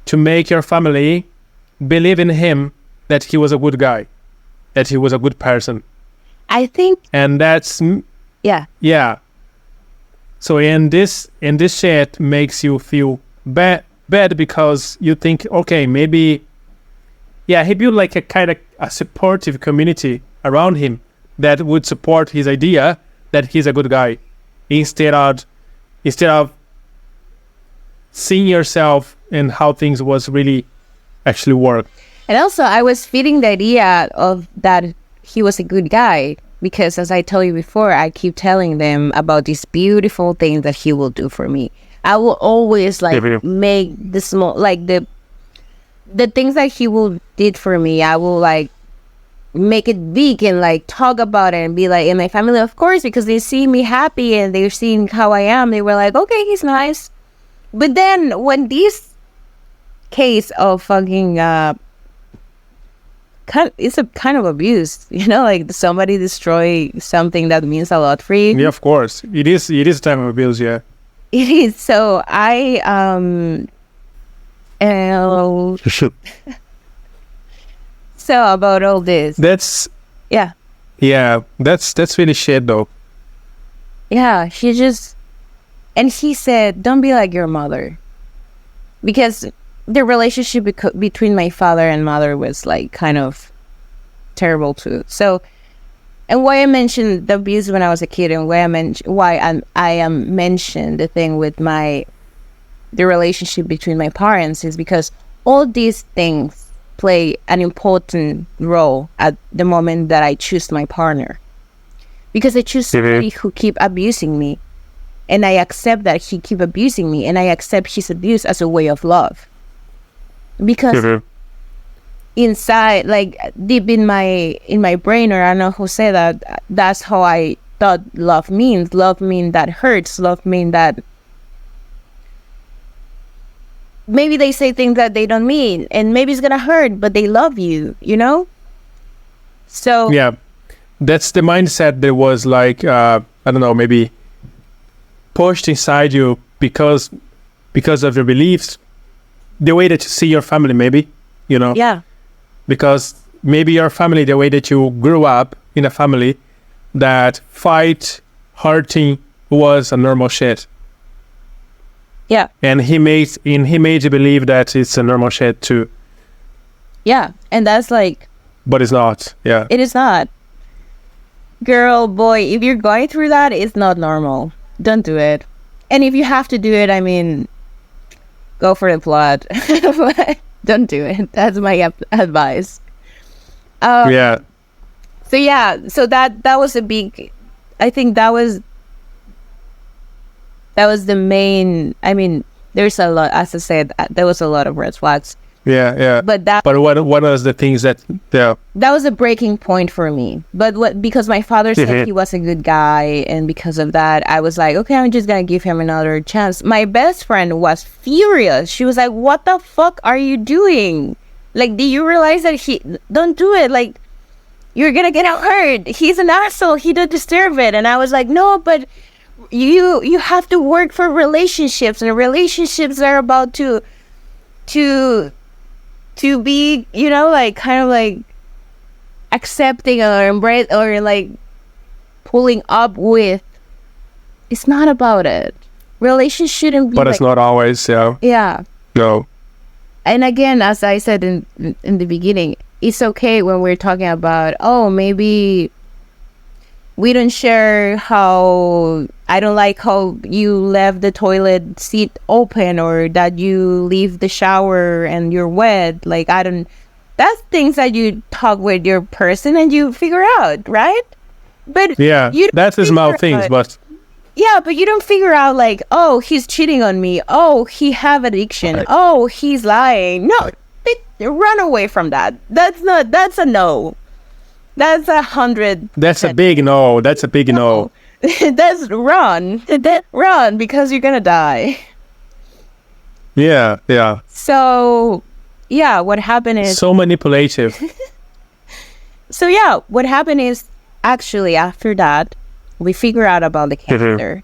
to make your family believe in him that he was a good guy, that he was a good person. I think, and that's yeah. So in this shit makes you feel bad because you think, okay, maybe, he built like a kind of a supportive community around him that would support his idea that he's a good guy, instead of seeing yourself and how things was really actually work. And also, I was feeding the idea of that he was a good guy, because as I told you before, I keep telling them about these beautiful things that he will do for me. I will always like make the small, like the things that he will did for me. I will like make it big and like talk about it and be like, in my family, of course, because they see me happy and they're seeing how I am, they were like, okay, he's nice. But then when this case of fucking it's a kind of abuse, you know, like somebody destroy something that means a lot for you. Yeah, of course, it is a type of abuse. Yeah, it is. So I so about all this, that's really shit though. Yeah, and he said, don't be like your mother, because the relationship between my father and mother was like kind of terrible too. So, and why I mentioned the abuse when I was a kid, and why I am mentioned the thing with the relationship between my parents, is because all these things play an important role at the moment that I choose my partner, because I choose somebody who keep abusing me, and I accept that he keep abusing me, and I accept his abuse as a way of love. Because inside, like deep in my brain, or I don't know who said that, that's how I thought love means. Love means that hurts. Love means that maybe they say things that they don't mean, and maybe it's gonna hurt, but they love you, you know? So yeah, that's the mindset that was like, I don't know, maybe pushed inside you because of your beliefs, the way that you see your family, maybe, you know? Yeah. Because maybe your family, the way that you grew up in a family, that hurting was a normal shit. Yeah. And he made you believe that it's a normal shit too. Yeah. And that's like... But it's not. Yeah. It is not. Girl, boy, if you're going through that, it's not normal. Don't do it. And if you have to do it, I mean, go for the plot. Don't do it. That's my advice. Yeah. So that was a big I think that was the main. I mean, there's a lot. As I said, there was a lot of red flags. Yeah. But what was the things that that was a breaking point for me. But because my father said he was a good guy, and because of that, I was like, okay, I'm just gonna give him another chance. My best friend was furious. She was like, "What the fuck are you doing? Like, do you realize that don't do it? Like, you're gonna get hurt. He's an asshole. He don't deserve it." And I was like, "No, but you have to work for relationships, and relationships are about to be, you know, like kind of like accepting or embrace or like pulling up with. It's not about it. Relationship shouldn't be. But it's not always. Yeah. No. And again, as I said in the beginning, it's okay when we're talking about, oh, maybe we don't share how I don't like how you left the toilet seat open, or that you leave the shower and you're wet. Like, that's things that you talk with your person and you figure out, right? But yeah, that's the small things, but yeah, but you don't figure out like, oh, he's cheating on me. Oh, he have addiction. Right. Oh, he's lying. No, run away from that. That's a no. That's 100. That's a big no. That's a big no. That's run. Run, because you're gonna die. Yeah. So, yeah, what happened is so manipulative. So yeah, what happened is actually after that, we figure out about the cancer.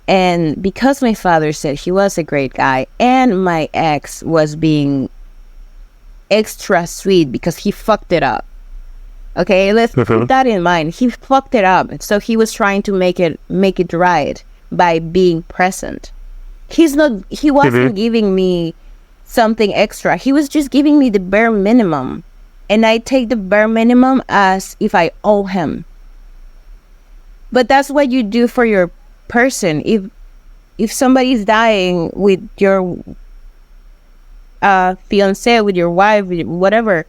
And because my father said he was a great guy, and my ex was being extra sweet because he fucked it up. Okay, let's keep that in mind. He fucked it up, so he was trying to make it right by being present. He wasn't giving me something extra. He was just giving me the bare minimum, and I take the bare minimum as if I owe him. But that's what you do for your person. If somebody's dying with your fiance, with your wife, with whatever,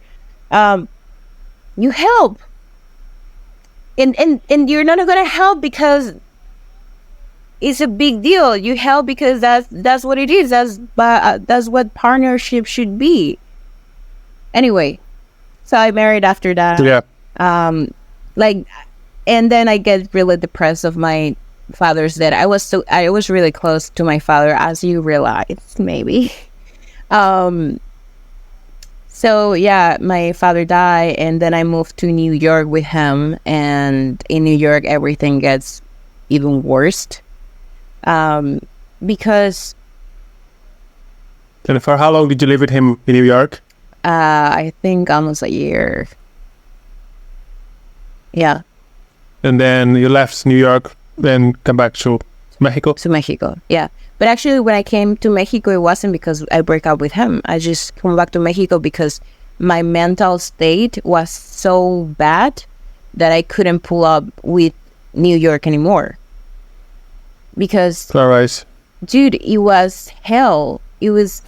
you help, and you're not gonna help because it's a big deal. You help because that's what it is. That's what partnership should be. Anyway, so I married after that. Yeah. And then I get really depressed of my father's death. I was really close to my father, as you realize, maybe. So yeah, my father died, and then I moved to New York with him, and in New York everything gets even worse. Because And for how long did you live with him in New York? I think almost a year. Yeah. And then you left New York, then come back to Mexico? To Mexico, yeah. But actually, when I came to Mexico, it wasn't because I broke up with him. I just came back to Mexico because my mental state was so bad that I couldn't pull up with New York anymore. Because, all right. Dude, it was hell. It was,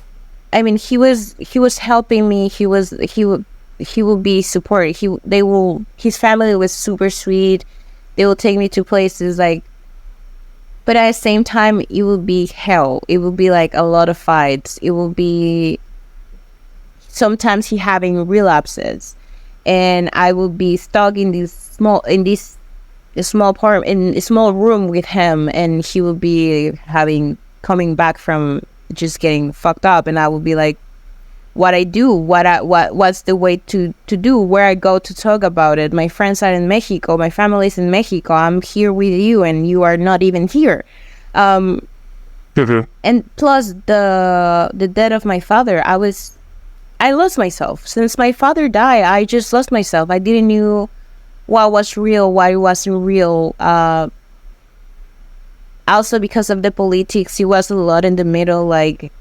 I mean, he was helping me. He will be support. His family was super sweet. They will take me to places like, but at the same time, it will be hell. It will be like a lot of fights. It will be sometimes he having relapses, and I will be stuck in this small room with him, and he will be coming back from just getting fucked up, and I will be like, what I do, what's the way to do, where I go to talk about it. My friends are in Mexico, my family's in Mexico, I'm here with you and you are not even here. And plus the death of my father, I lost myself. Since my father died, I just lost myself. I didn't know what was real, what wasn't real. Also because of the politics, it was a lot in the middle, like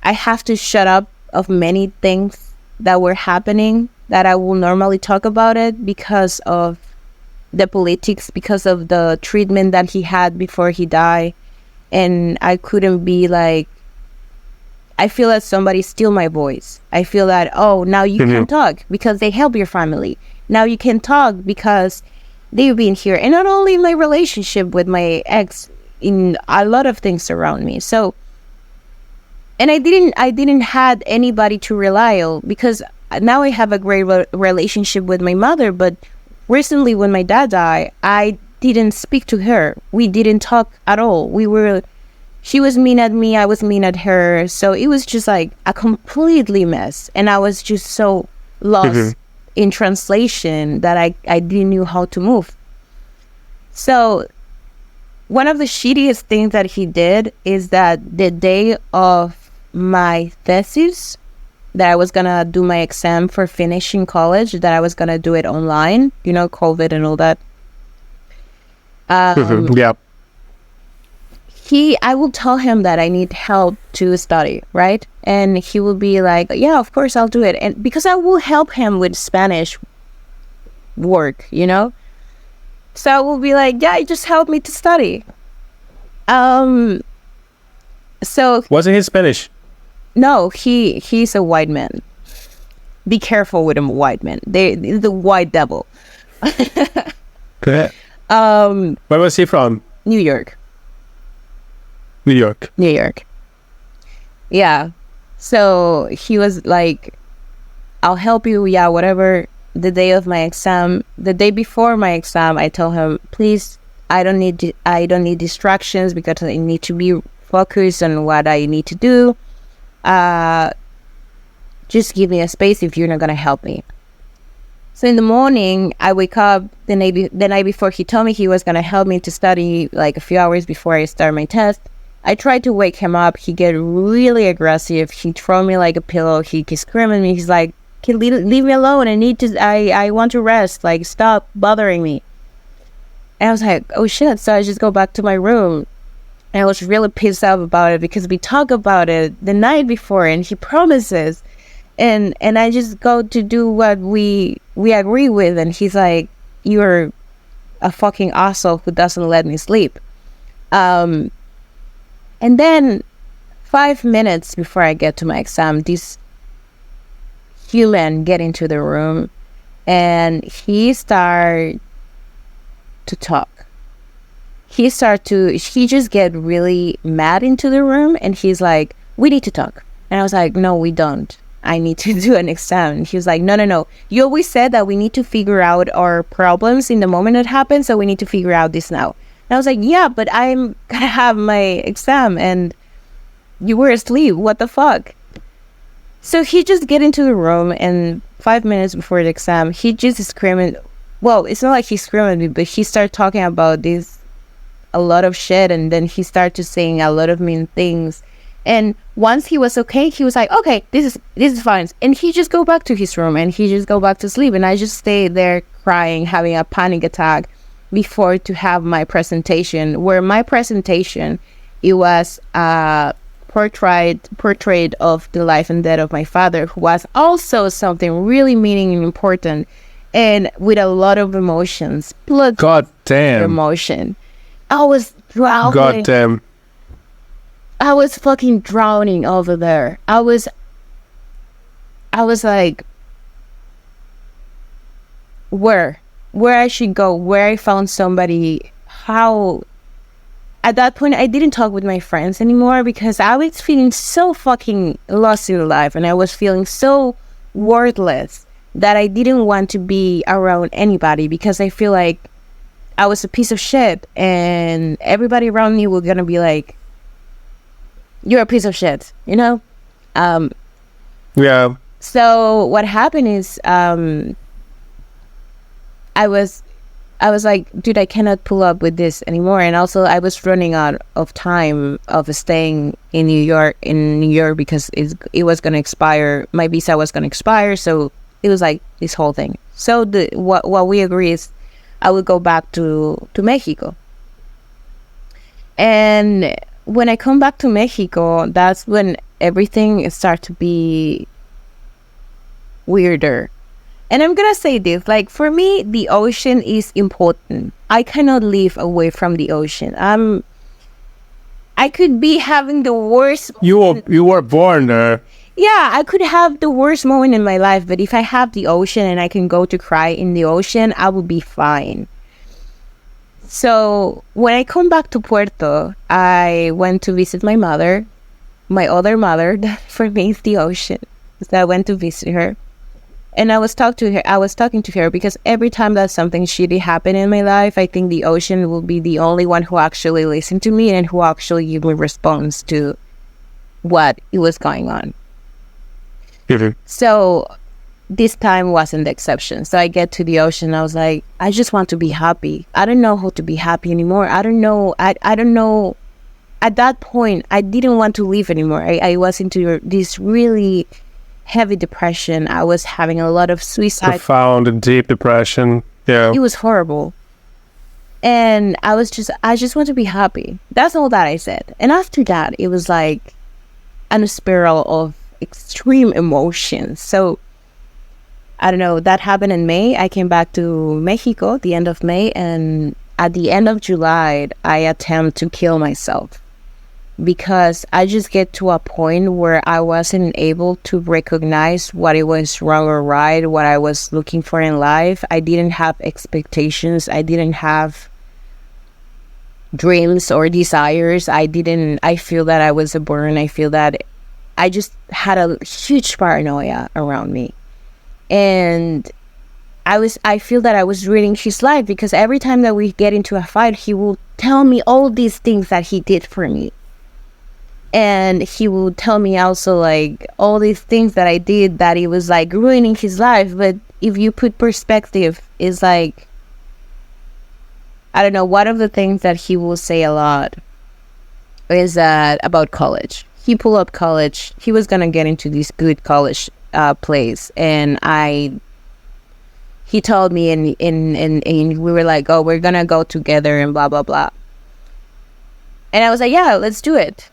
I have to shut up of many things that were happening that I will normally talk about it because of the politics, because of the treatment that he had before he died. And I couldn't be like, I feel that somebody steal my voice. I feel that, oh, now you can talk because they help your family. Now you can talk because they've been here. And not only my relationship with my ex, in a lot of things around me. So, and I didn't had anybody to rely on, because now I have a great relationship with my mother. But recently when my dad died, I didn't speak to her. We didn't talk at all. She was mean at me, I was mean at her. So it was just like a completely mess. And I was just so lost in translation that I didn't know how to move. So one of the shittiest things that he did is that the day of my thesis, that I was gonna do my exam for finishing college, that I was gonna do it online, COVID and all that. Yeah. I will tell him that I need help to study, right? And he will be like, yeah, of course I'll do it. And because I will help him with Spanish work, So I will be like, yeah, just help me to study. So wasn't he Spanish? No, he's a white man. Be careful with him, white man. The white devil. Okay. Where was he from? New York. New York. New York. Yeah. So he was like, I'll help you, yeah, whatever. The day of my exam, the day before my exam, I told him, please, I don't need distractions, because I need to be focused on what I need to do. Just give me a space if you're not gonna help me. So in the morning, I wake up the night before. He told me he was gonna help me to study like a few hours before I start my test. I tried to wake him up. He get really aggressive. He throw me like a pillow. He screaming at me. He's like, leave me alone. I want to rest. Like, stop bothering me. And I was like, oh shit. So I just go back to my room. And I was really pissed off about it, because we talk about it the night before and he promises. And I just go to do what we agree with. And he's like, you're a fucking asshole who doesn't let me sleep. And then 5 minutes before I get to my exam, this human get into the room and he start to talk. He just get really mad into the room, and he's like, we need to talk. And I was like, no, we don't. I need to do an exam. And he was like, no. You always said that we need to figure out our problems in the moment it happens, so we need to figure out this now. And I was like, yeah, but I'm gonna have my exam and you were asleep. What the fuck? So he just get into the room, and 5 minutes before the exam, he just is screaming. Well, it's not like he screamed at me, but he started talking about a lot of shit, and then he started to saying a lot of mean things. And once he was okay, he was like, okay, this is fine. And he just go back to his room and he just go back to sleep. And I just stayed there crying, having a panic attack before to have my presentation, where my presentation, it was a portrait of the life and death of my father, who was also something really meaning and important, and with a lot of emotions. God damn. Emotion. I was drowning. God damn. I was fucking drowning over there. I was like, where I should go, where I found somebody, how. At that point, I didn't talk with my friends anymore, because I was feeling so fucking lost in life, and I was feeling so worthless that I didn't want to be around anybody, because I feel like I was a piece of shit, and everybody around me were gonna be like, you're a piece of shit, Yeah. So what happened is, I was like, dude, I cannot pull up with this anymore. And also I was running out of time of staying in New York because it was going to expire. My visa was going to expire. So it was like this whole thing. So what we agree is I would go back to Mexico. And when I come back to Mexico, that's when everything started to be weirder. And I'm gonna say this, like, for me, the ocean is important. I cannot live away from the ocean. I could be having the worst. You were born there. Yeah, I could have the worst moment in my life, but if I have the ocean and I can go to cry in the ocean, I will be fine. So when I come back to Puerto, I went to visit my mother, my other mother. That for me is the ocean. So I went to visit her, and I was talking to her because every time that something shitty happened in my life, I think the ocean will be the only one who actually listened to me and who actually gave me response to what it was going on. So this time wasn't the exception. So I get to the ocean. I was like, I just want to be happy. I don't know how to be happy anymore. I don't know. I don't know. At that point, I didn't want to live anymore. I was into this really heavy depression. I was having a lot of suicide. Profound and deep depression. Yeah. It was horrible. And I just want to be happy. That's all that I said. And after that, it was like a spiral of extreme emotions. So I don't know, that happened in May. I came back to Mexico the end of May, and at the end of July I attempt to kill myself because I just get to a point where I wasn't able to recognize what it was wrong or right, what I was looking for in life. I didn't have expectations. I didn't have dreams or desires. I feel that I was a burden. I feel that I just had a huge paranoia around me. And I feel that I was reading his life because every time that we get into a fight, he will tell me all these things that he did for me. And he will tell me also like all these things that I did that it was like ruining his life. But if you put perspective, it's like, I don't know, one of the things that he will say a lot is that about college. He pulled up college. He was going to get into this good college place. And he told me and we were like, oh, we're going to go together and blah, blah, blah. And I was like, yeah, let's do it.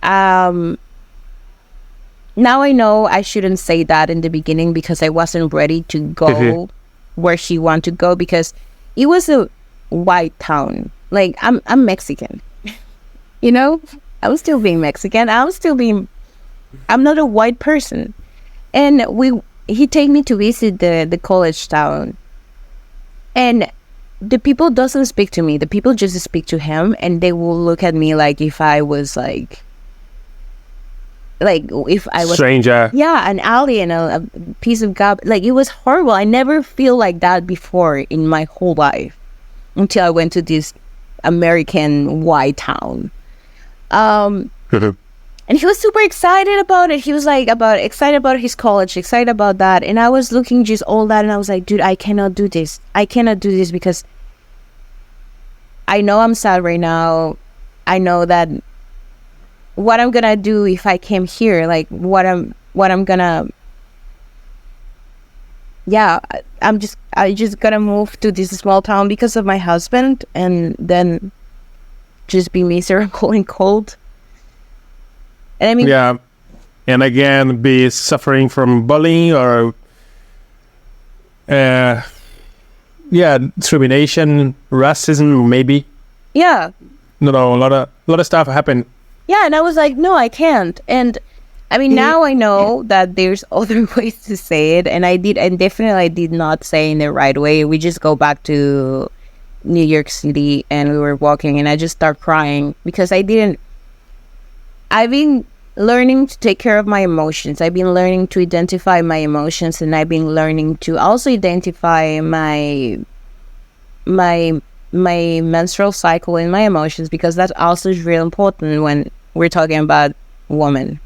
Now I know I shouldn't say that in the beginning because I wasn't ready to go where he wanted to go because it was a white town. Like I'm Mexican, you know, I was still being Mexican. I'm not a white person. And he take me to visit the college town, and the people doesn't speak to me. The people just speak to him, and they will look at me like if I was like if I was stranger. Yeah, an alien, a piece of garbage. Like it was horrible. I never feel like that before in my whole life until I went to this American white town. And he was super excited about it. He was like excited about his college, excited about that. And I was looking just all that, and I was like, dude, I cannot do this. I cannot do this because I know I'm sad right now. I know that what I'm gonna do if I came here, like what I'm gonna, yeah, I just gonna move to this small town because of my husband, and then just be miserable and cold. And I mean, yeah, and again, be suffering from bullying or, discrimination, racism, maybe. Yeah. No, a lot of stuff happened. Yeah, and I was like, no, I can't. And I mean, now I know that there's other ways to say it, and I definitely did not say in the right way. We just go back to New York City, and we were walking, and I just start crying because I've been learning to take care of my emotions. I've been learning to identify my emotions, and I've been learning to also identify my menstrual cycle and my emotions, because that also is real important when we're talking about women.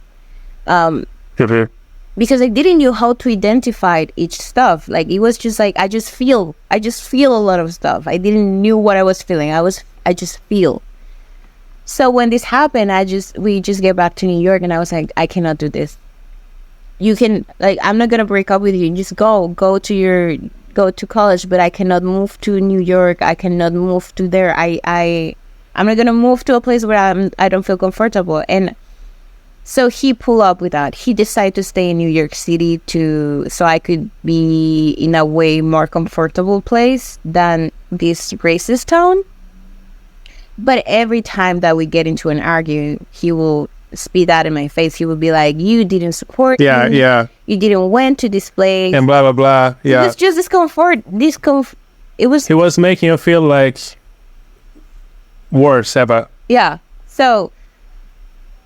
Because I didn't know how to identify each stuff. Like it was just like I just feel a lot of stuff. I didn't knew what I was feeling. I just feel. So when this happened, we just get back to New York, and I was like, I cannot do this. You can, like, I'm not gonna break up with you. Just go to college, but I cannot move to New York. I cannot move to there. I'm not gonna move to a place where I don't feel comfortable. And so he pulled up with that. He decided to stay in New York City so I could be in a way more comfortable place than this racist town. But every time that we get into an argument, he will spit that in my face. He will be like, you didn't support me. Yeah. You didn't went to this place. And blah, blah, blah. Yeah. It was just discomfort. He was making you feel like worst ever. Yeah. So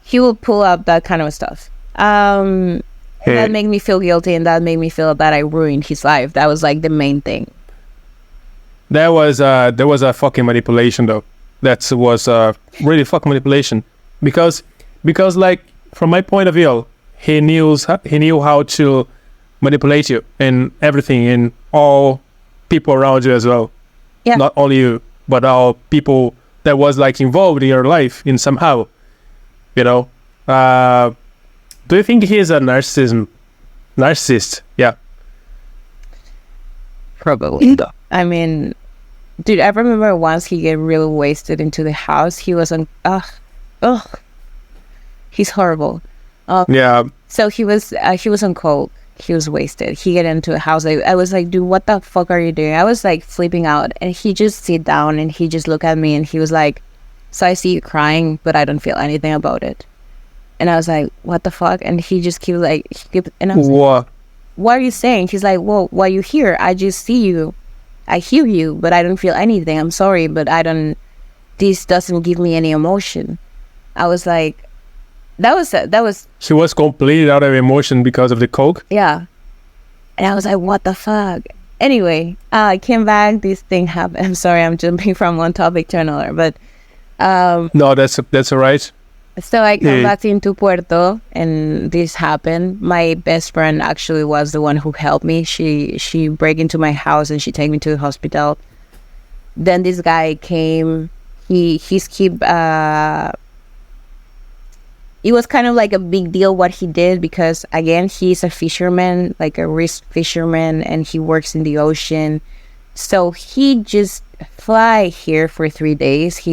he will pull up that kind of stuff. And that made me feel guilty, and that made me feel that I ruined his life. That was like the main thing. There was a fucking manipulation though. That was really fucking manipulation because like from my point of view, he knew how to manipulate you in everything, in all people around you as well. Yeah. Not only you, but all people that was like involved in your life in somehow. You know. Do you think he is a narcissist? Yeah. Probably. I mean, dude, I remember once he get really wasted into the house. He was on, he's horrible. Yeah. So he was on coke. He was wasted. He get into a house. I was like, dude, what the fuck are you doing? I was like flipping out, and he just sit down and he just looked at me and he was like, so I see you crying, but I don't feel anything about it. And I was like, what the fuck? And he just and I was like, what are you saying? He's like, well, why you here? I just see you. I hear you, but I don't feel anything. I'm sorry, but this doesn't give me any emotion. I was like, that was. She was completely out of emotion because of the coke? Yeah. And I was like, what the fuck? Anyway, I came back, this thing happened. I'm sorry, I'm jumping from one topic to another, but. No, that's all right. So I come back into Puerto, and this happened. My best friend actually was the one who helped me. She break into my house and she take me to the hospital. Then this guy came. It was kind of like a big deal what he did, because again, he's a fisherman, like a risk fisherman, and he works in the ocean. So he just fly here for 3 days.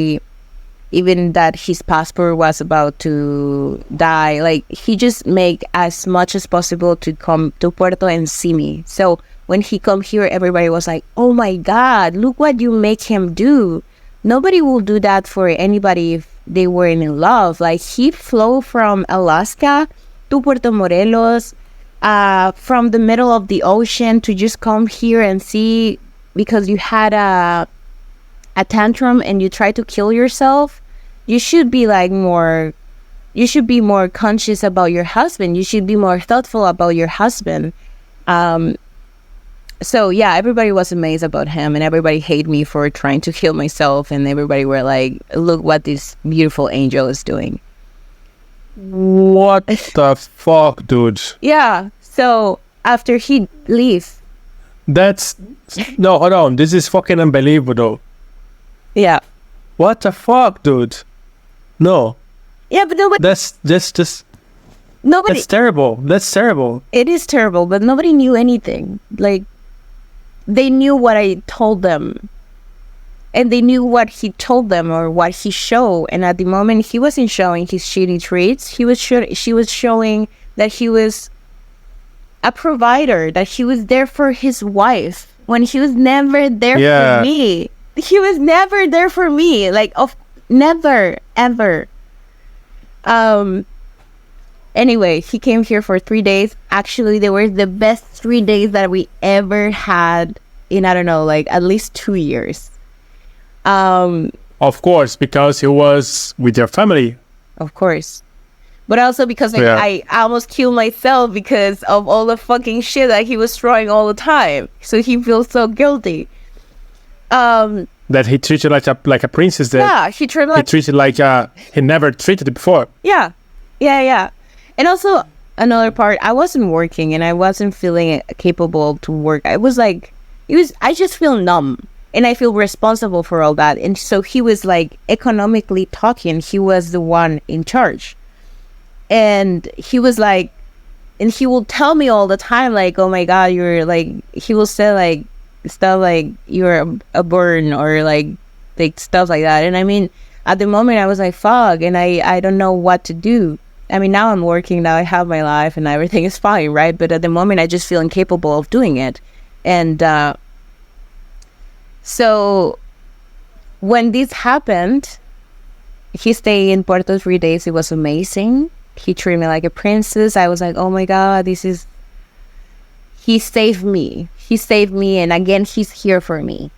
Even that his passport was about to die, like he just make as much as possible to come to Puerto and see me. So when he come here, everybody was like, oh my God, look what you make him do. Nobody will do that for anybody if they weren't in love. Like, he flew from Alaska to Puerto Morelos, from the middle of the ocean, to just come here and see, because you had a tantrum and you try to kill yourself. You should be more conscious about your husband. You should be more thoughtful about your husband. So yeah, everybody was amazed about him, and everybody hated me for trying to kill myself, and everybody were like, look what this beautiful angel is doing. What the fuck, dude? Yeah. So after he leaves. No, hold on. This is fucking unbelievable. Yeah. What the fuck, dude? No. Yeah, but nobody. That's just. Nobody. That's terrible. That's terrible. It is terrible, but nobody knew anything. Like, they knew what I told them, and they knew what he told them or what he showed. And at the moment, he wasn't showing his shitty traits. She was showing that he was a provider, that he was there for his wife when he was never there for me. He was never there for me. Like, never, ever. Anyway, he came here for 3 days. Actually, they were the best 3 days that we ever had in, I don't know, like at least 2 years. Of course, because he was with your family. Of course. But also because I almost killed myself because of all the fucking shit that he was throwing all the time. So he feels so guilty. That he treated like a princess. Yeah, he treated like he never treated it before. Yeah. And also another part, I wasn't working and I wasn't feeling capable to work. I just feel numb, and I feel responsible for all that. And so he was like economically talking. He was the one in charge, and he was like, and he will tell me all the time, like, oh my God, you're like, he will say like stuff like you're a burn, or like stuff like that. And I mean, at the moment I was like, fuck, and I don't know what to do. I mean, now I'm working, now I have my life and everything is fine, right? But at the moment I just feel incapable of doing it. And so when this happened, he stayed in Puerto 3 days. It was amazing. He treated me like a princess. I was like, oh my God, he saved me. He saved me, and again, he's here for me.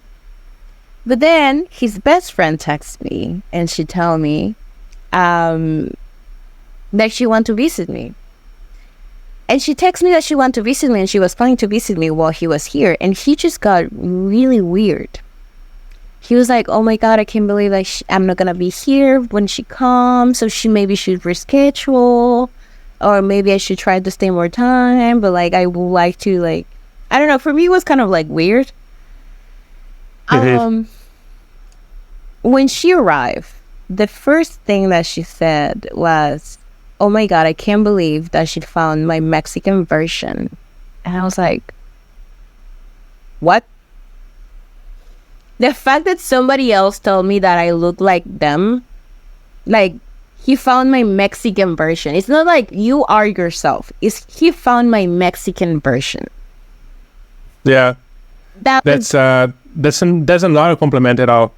But then his best friend texts me and she tell me that she want to visit me. And she texted me that she want to visit me and she was planning to visit me while he was here. And he just got really weird. He was like, oh my God, I can't believe I'm not going to be here when she comes. So maybe should reschedule. Or maybe I should try to stay more time. But like, I would like to like, I don't know. For me, it was kind of like weird. When she arrived, the first thing that she said was, oh my God, I can't believe that she found my Mexican version. And I was like, what? The fact that somebody else told me that I look like them, like, he found my Mexican version. It's not like you are yourself. It's he found my Mexican version. Yeah. That's not a compliment at all.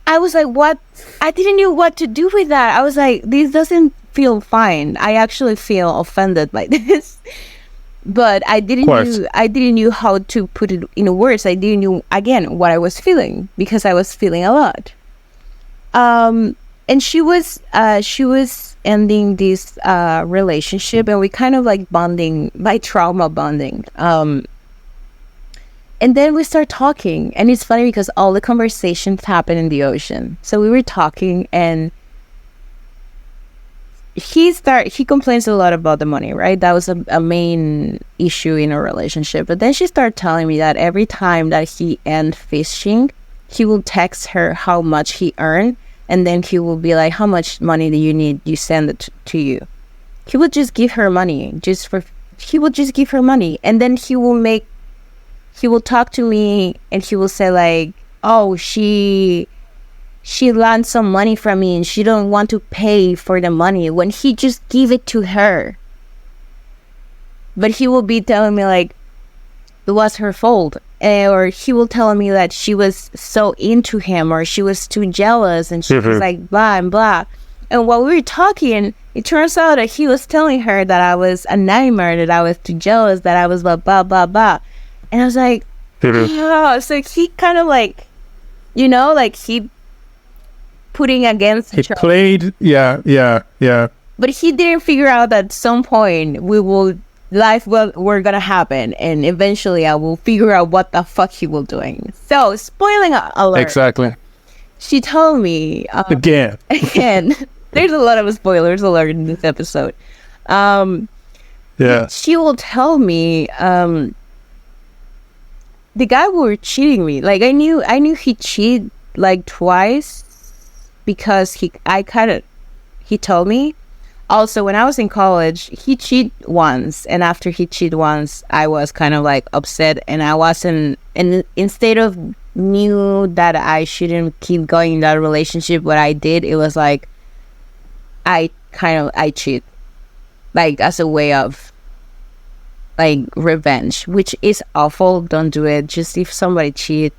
I was like, what? I didn't know what to do with that. I was like, this doesn't feel fine. I actually feel offended by this. But I didn't know how to put it in words. I didn't know, again, what I was feeling, because I was feeling a lot. And she was ending this relationship, and we kind of like bonding, by trauma bonding. And then we start talking, and it's funny because all the conversations happen in the ocean. So we were talking, and he complains a lot about the money, right? That was a main issue in our relationship. But then she started telling me that every time that he end fishing, he will text her how much he earned, and then he will be like, how much money do you need? You send it to you. He would just give her money, he would just give her money. And then he will talk to me and he will say like, oh, she loaned some money from me and she don't want to pay for the money, when he just give it to her. But he will be telling me like it was her fault, or he will tell me that she was so into him, or she was too jealous, and she was like blah and blah. And while we were talking, it turns out that he was telling her that I was a nightmare, that I was too jealous, that I was blah blah blah blah. And I was like, oh, so he kind of like, like he putting against he played, yeah. But he didn't figure out that at some point we're gonna happen, and eventually I will figure out what the fuck he will doing. So spoiling alert. Exactly. She told me again. There's a lot of spoilers alert in this episode. Yeah. She will tell me the guy were cheating me. Like I knew he cheated like twice, because he told me. Also, when I was in college, he cheated once, and after he cheated once, I was kind of like upset, and I wasn't. And instead of knew that I shouldn't keep going in that relationship, what I did, it was like I cheat, like as a way of like revenge, which is awful. Don't do it. Just if somebody cheat,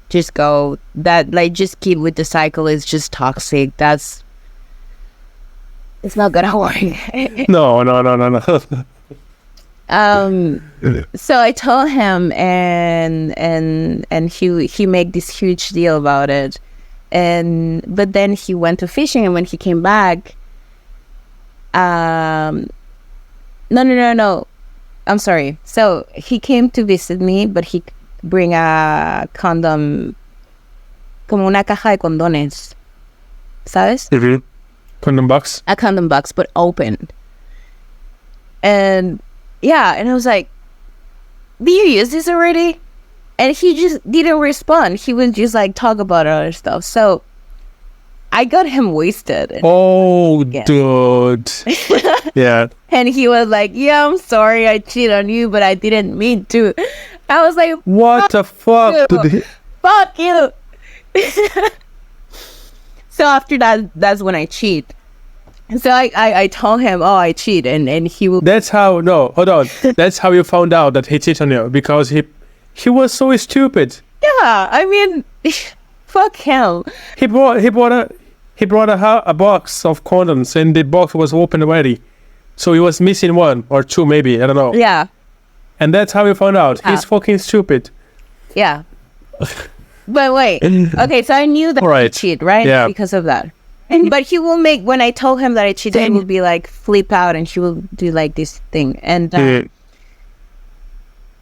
just go. That like just keep with the cycle is just toxic. It's not gonna work. No. So I told him, and he made this huge deal about it. But then he went to fishing, and when he came back, no. I'm sorry. So he came to visit me, but he bring a condom, como una caja de condones, ¿sabes? Mm-hmm. Condom box? A condom box, but open. And yeah, and I was like, do you use this already? And he just didn't respond. He would just like talk about other stuff. So I got him wasted. Oh, dude. Yeah. And he was like, yeah, I'm sorry I cheated on you, but I didn't mean to. I was like, what the fuck? Fuck you. So after that, that's when I cheat. And so I told him, oh, I cheat, and he will. That's how. No, hold on. That's how you found out that he cheated on you, because he was so stupid. Yeah, I mean, fuck him. He brought a box of condoms, and the box was open already, so he was missing one or two, maybe, I don't know. Yeah. And that's how you found out. He's fucking stupid. Yeah. But wait, okay, so I knew that Right. he cheated, right? Yeah. Because of that. But he will make, when I told him that I cheated, he will be like flip out and she will do like this thing. And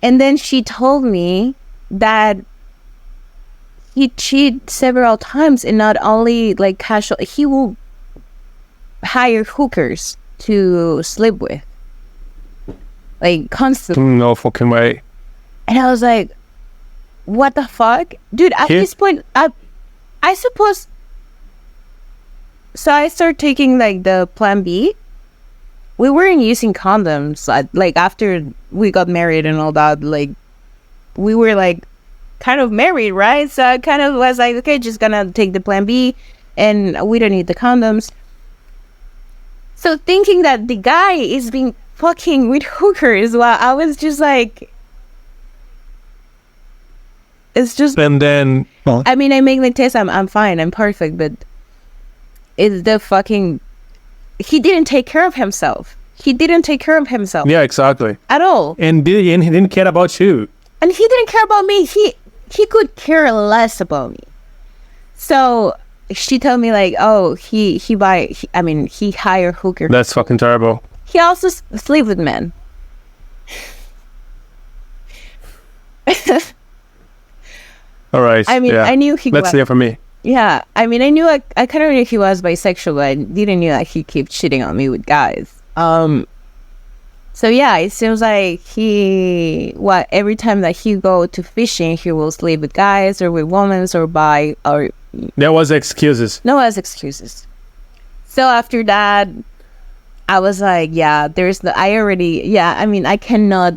then she told me that he cheated several times, and not only like casual, he will hire hookers to sleep with. Like constantly. No fucking way. And I was like, what the fuck? Dude, at this point, I suppose... So I started taking like the plan B. We weren't using condoms. Like after we got married and all that, like we were like kind of married, right? So I kind of was like, okay, just gonna take the plan B and we don't need the condoms. So thinking that the guy is being fucking with hookers, while I was just like, it's just... And then... I mean, I make the test, I'm fine, I'm perfect, but it's the fucking... He didn't take care of himself. Yeah, exactly. At all. And he didn't care about you. And he didn't care about me. He could care less about me. So she told me like, oh, he hire hooker. That's fucking terrible. He also sleep with men. All right. I mean, yeah. I knew he That's was... clear for me. Yeah, I mean, I kind of knew he was bisexual, but I didn't know that he kept cheating on me with guys. So yeah, it seems like every time that he go to fishing, he will sleep with guys or with women or There was excuses. no as excuses. So after that, I was like, yeah, I cannot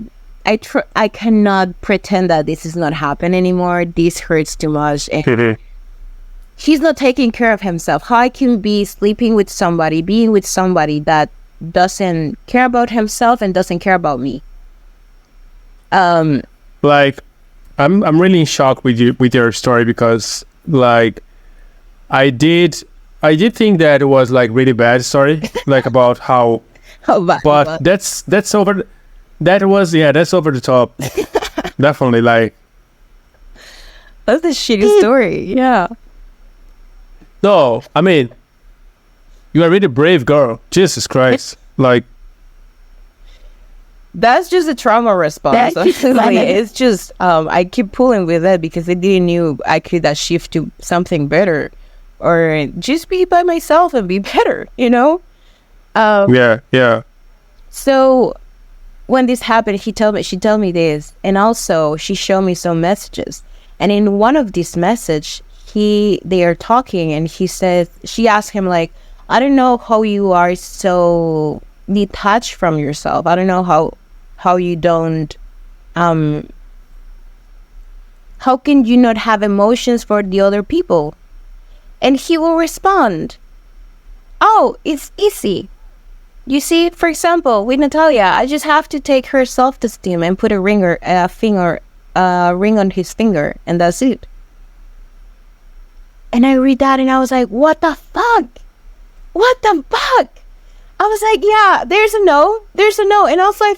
pretend that this is not happening anymore. This hurts too much. And he's not taking care of himself. How I can be sleeping with somebody, being with somebody that doesn't care about himself and doesn't care about me. Like, I'm really in shock with your story, because like I did think that it was like really bad story, like about how but that's over the top. Definitely, like that's a shitty story. Yeah. No, I mean, you are really brave, girl. Jesus Christ. Like, that's just a trauma response. Honestly. It's just, I keep pulling with that because I didn't know I could shift to something better, or just be by myself and be better, you know? yeah. So when this happened, she told me this, and also she showed me some messages. And in one of these messages, they are talking, and she asked him like, I don't know how you are so detached from yourself. I don't know how you don't, how can you not have emotions for the other people? And he will respond, oh, it's easy. You see, for example, with Natália, I just have to take her self-esteem and put a ring on his finger, and that's it. And I read that and I was like, what the fuck? What the fuck? I was like, yeah, there's a no. And also I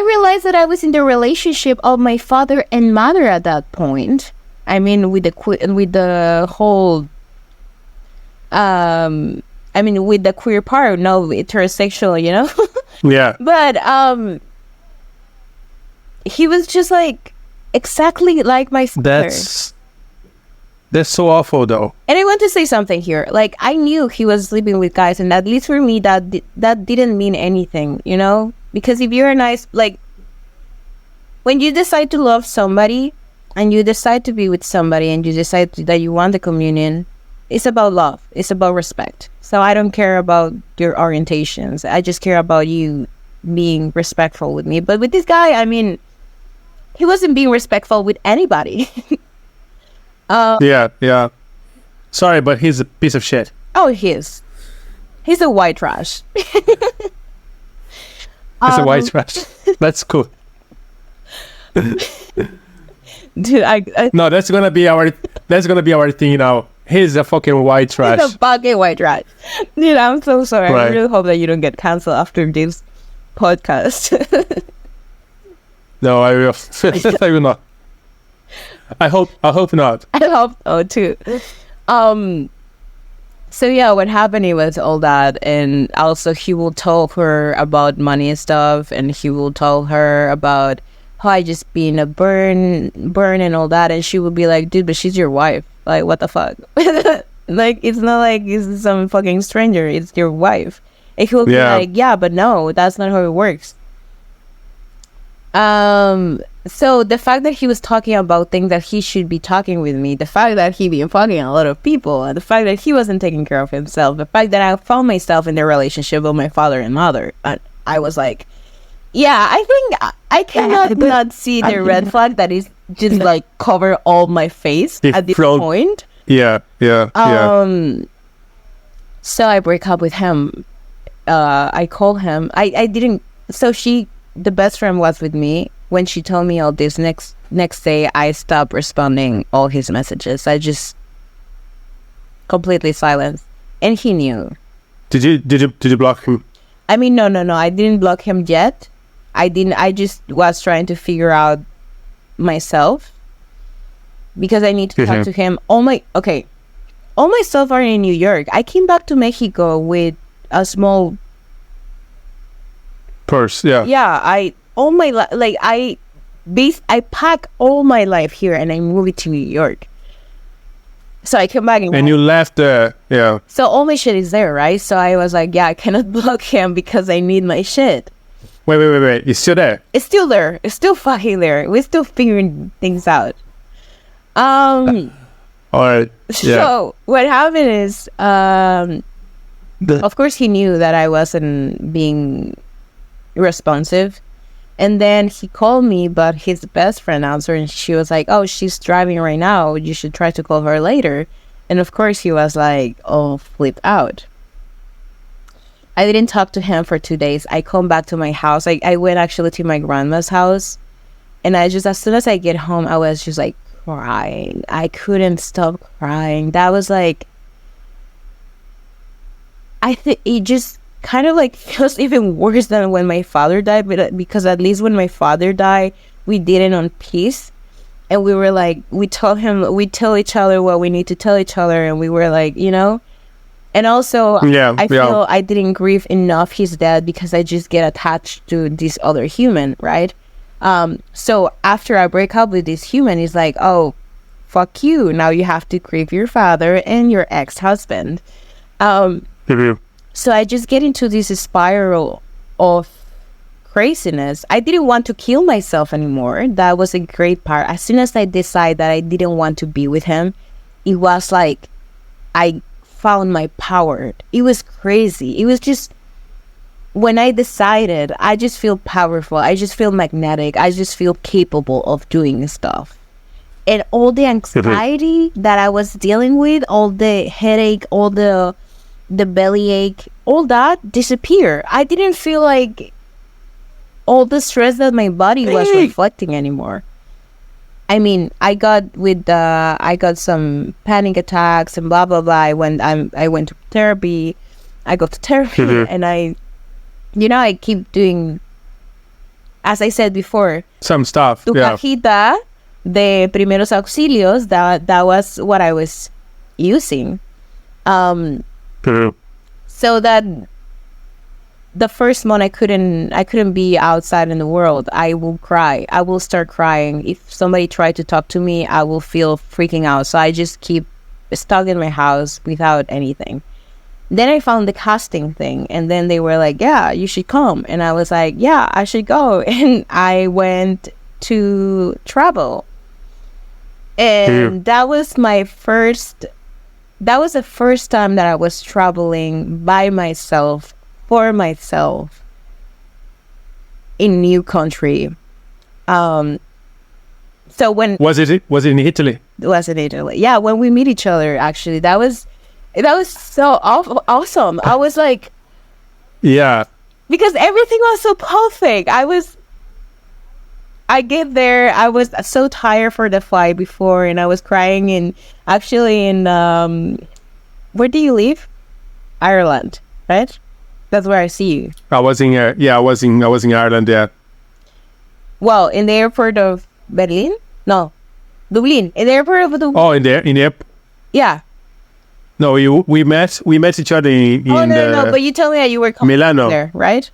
realized that I was in the relationship of my father and mother at that point. I mean, with the whole, with the queer part, no heterosexual, you know? Yeah. But he was just like exactly like my father. That's so awful, though. And I want to say something here. Like, I knew he was sleeping with guys, and at least for me, that didn't mean anything, you know? Because if you're nice, like, when you decide to love somebody, and you decide to be with somebody, and you decide that you want the communion, it's about love. It's about respect. So I don't care about your orientations. I just care about you being respectful with me. But with this guy, I mean, he wasn't being respectful with anybody. Yeah. Sorry, but he's a piece of shit. Oh, he is. He's a white trash. He's a white trash. That's cool. Dude, no, that's gonna be our thing now. He's a fucking white trash. He's a fucking white trash. Dude, I'm so sorry. Right. I really hope that you don't get canceled after this podcast. No, I will. I will not. I hope not. I hope so too. So yeah, what happened was all that, and also he will tell her about money and stuff, and he will tell her about how I just been a burn and all that, and she would be like, dude, but she's your wife. Like, what the fuck? Like, it's not like it's some fucking stranger. It's your wife. And he will be like, yeah, but no, that's not how it works. So the fact that he was talking about things that he should be talking with me, the fact that he been fucking a lot of people, and the fact that he wasn't taking care of himself, the fact that I found myself in the relationship with my father and mother, and I was like, yeah, I think I cannot not see the red flag that is just like cover all my face at this point. Yeah. So I break up with him. I call him. I didn't. So the best friend was with me. When she told me all this, next day I stopped responding all his messages. I just completely silenced, and he knew. Did you block him? I mean, no. I didn't block him yet. I didn't. I just was trying to figure out myself because I need to talk to him. All my stuff are in New York. I came back to Mexico with a small purse. Yeah. Yeah. I pack all my life here and I moved it to New York. So I came back and you left there. Yeah. So all my shit is there, right? So I was like, yeah, I cannot block him because I need my shit. Wait. It's still there? It's still there. It's still fucking there. We're still figuring things out. All right. Yeah. So what happened is, of course he knew that I wasn't being responsive. And then he called me, but his best friend answered, and she was like, oh, she's driving right now. You should try to call her later. And of course he was like, oh, flipped out. I didn't talk to him for 2 days. I come back to my house. I went actually to my grandma's house. And I just, as soon as I get home, I was just like crying. I couldn't stop crying. That was like, I think it just kind of like feels even worse than when my father died, but because at least when my father died, we did it on peace, and we were like, we tell each other what we need to tell each other, and we were like, and also I feel I didn't grieve enough his death because I just get attached to this other human, right? So after I break up with this human, it's like, oh, fuck you, now you have to grieve your father and your ex-husband. So I just get into this spiral of craziness. I didn't want to kill myself anymore. That was a great part. As soon as I decided that I didn't want to be with him, it was like I found my power. It was crazy. It was just, when I decided, I just feel powerful. I just feel magnetic. I just feel capable of doing stuff. And all the anxiety that I was dealing with, all the headache, all the bellyache, all that disappeared. I didn't feel like all the stress that my body was reflecting anymore. I mean, I got some panic attacks and blah blah blah. I went to therapy. I go to therapy and I keep doing, as I said before, some stuff. Tu cajita de primeros auxilios. That was what I was using. So that the first month I couldn't be outside in the world. I will cry. I will start crying. If somebody tried to talk to me, I will feel freaking out. So I just keep stuck in my house without anything. Then I found the casting thing, and then they were like, yeah, you should come. And I was like, yeah, I should go. And I went to travel. And that was the first time that I was traveling by myself, for myself, in new country. So when was it in Italy? It was in Italy. Yeah, when we meet each other, actually, that was so awesome. I was like, yeah, because everything was so perfect. I get there, I was so tired for the flight before, and I was crying in where do you live? Ireland, right? That's where I see you. I was in Ireland, yeah. Well, in the airport of Berlin? No, Dublin, in the airport of Dublin. Oh, in the Yeah. No, we met each other in No. But you told me that you were coming Milano. there, right?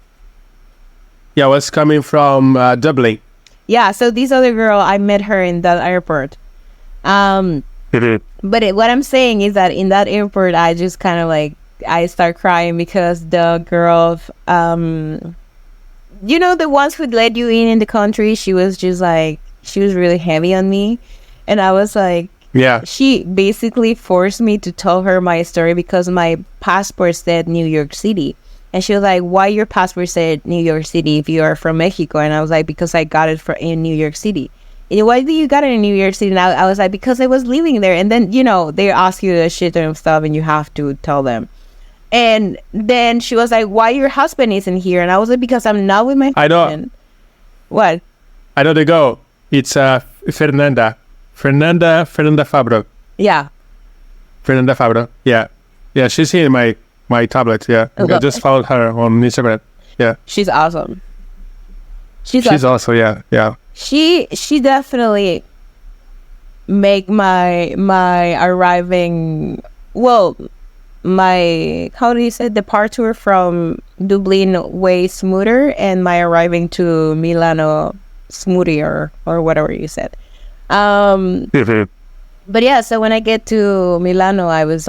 Yeah, I was coming from Dublin. Yeah. So this other girl, I met her in that airport. But what I'm saying is that in that airport, I just kind of like, I start crying because the girl, you know, the ones who let you in the country, she was just like, she was really heavy on me. And I was like, Yeah. she basically forced me to tell her my story because my passport said New York City. And she was like, why your passport said New York City if you are from Mexico? And I was like, because I got it in New York City. And why do you got it in New York City? And I was like, because I was living there. And then, you know, they ask you a shit ton of stuff and you have to tell them. And then she was like, why your husband isn't here? And I was like, because I'm not with my husband. know. What? I know they go. It's Fernanda Fabro. Yeah. Fernanda Fabro. Yeah. Yeah, she's here in my tablet. Yeah. Okay. I just followed her on Instagram. Yeah. She's awesome. She's She's also, yeah. She definitely make my arriving, well, my, how do you say, departure from Dublin way smoother, and my arriving to Milano smoother, or whatever you said. But yeah, so when I get to Milano, I was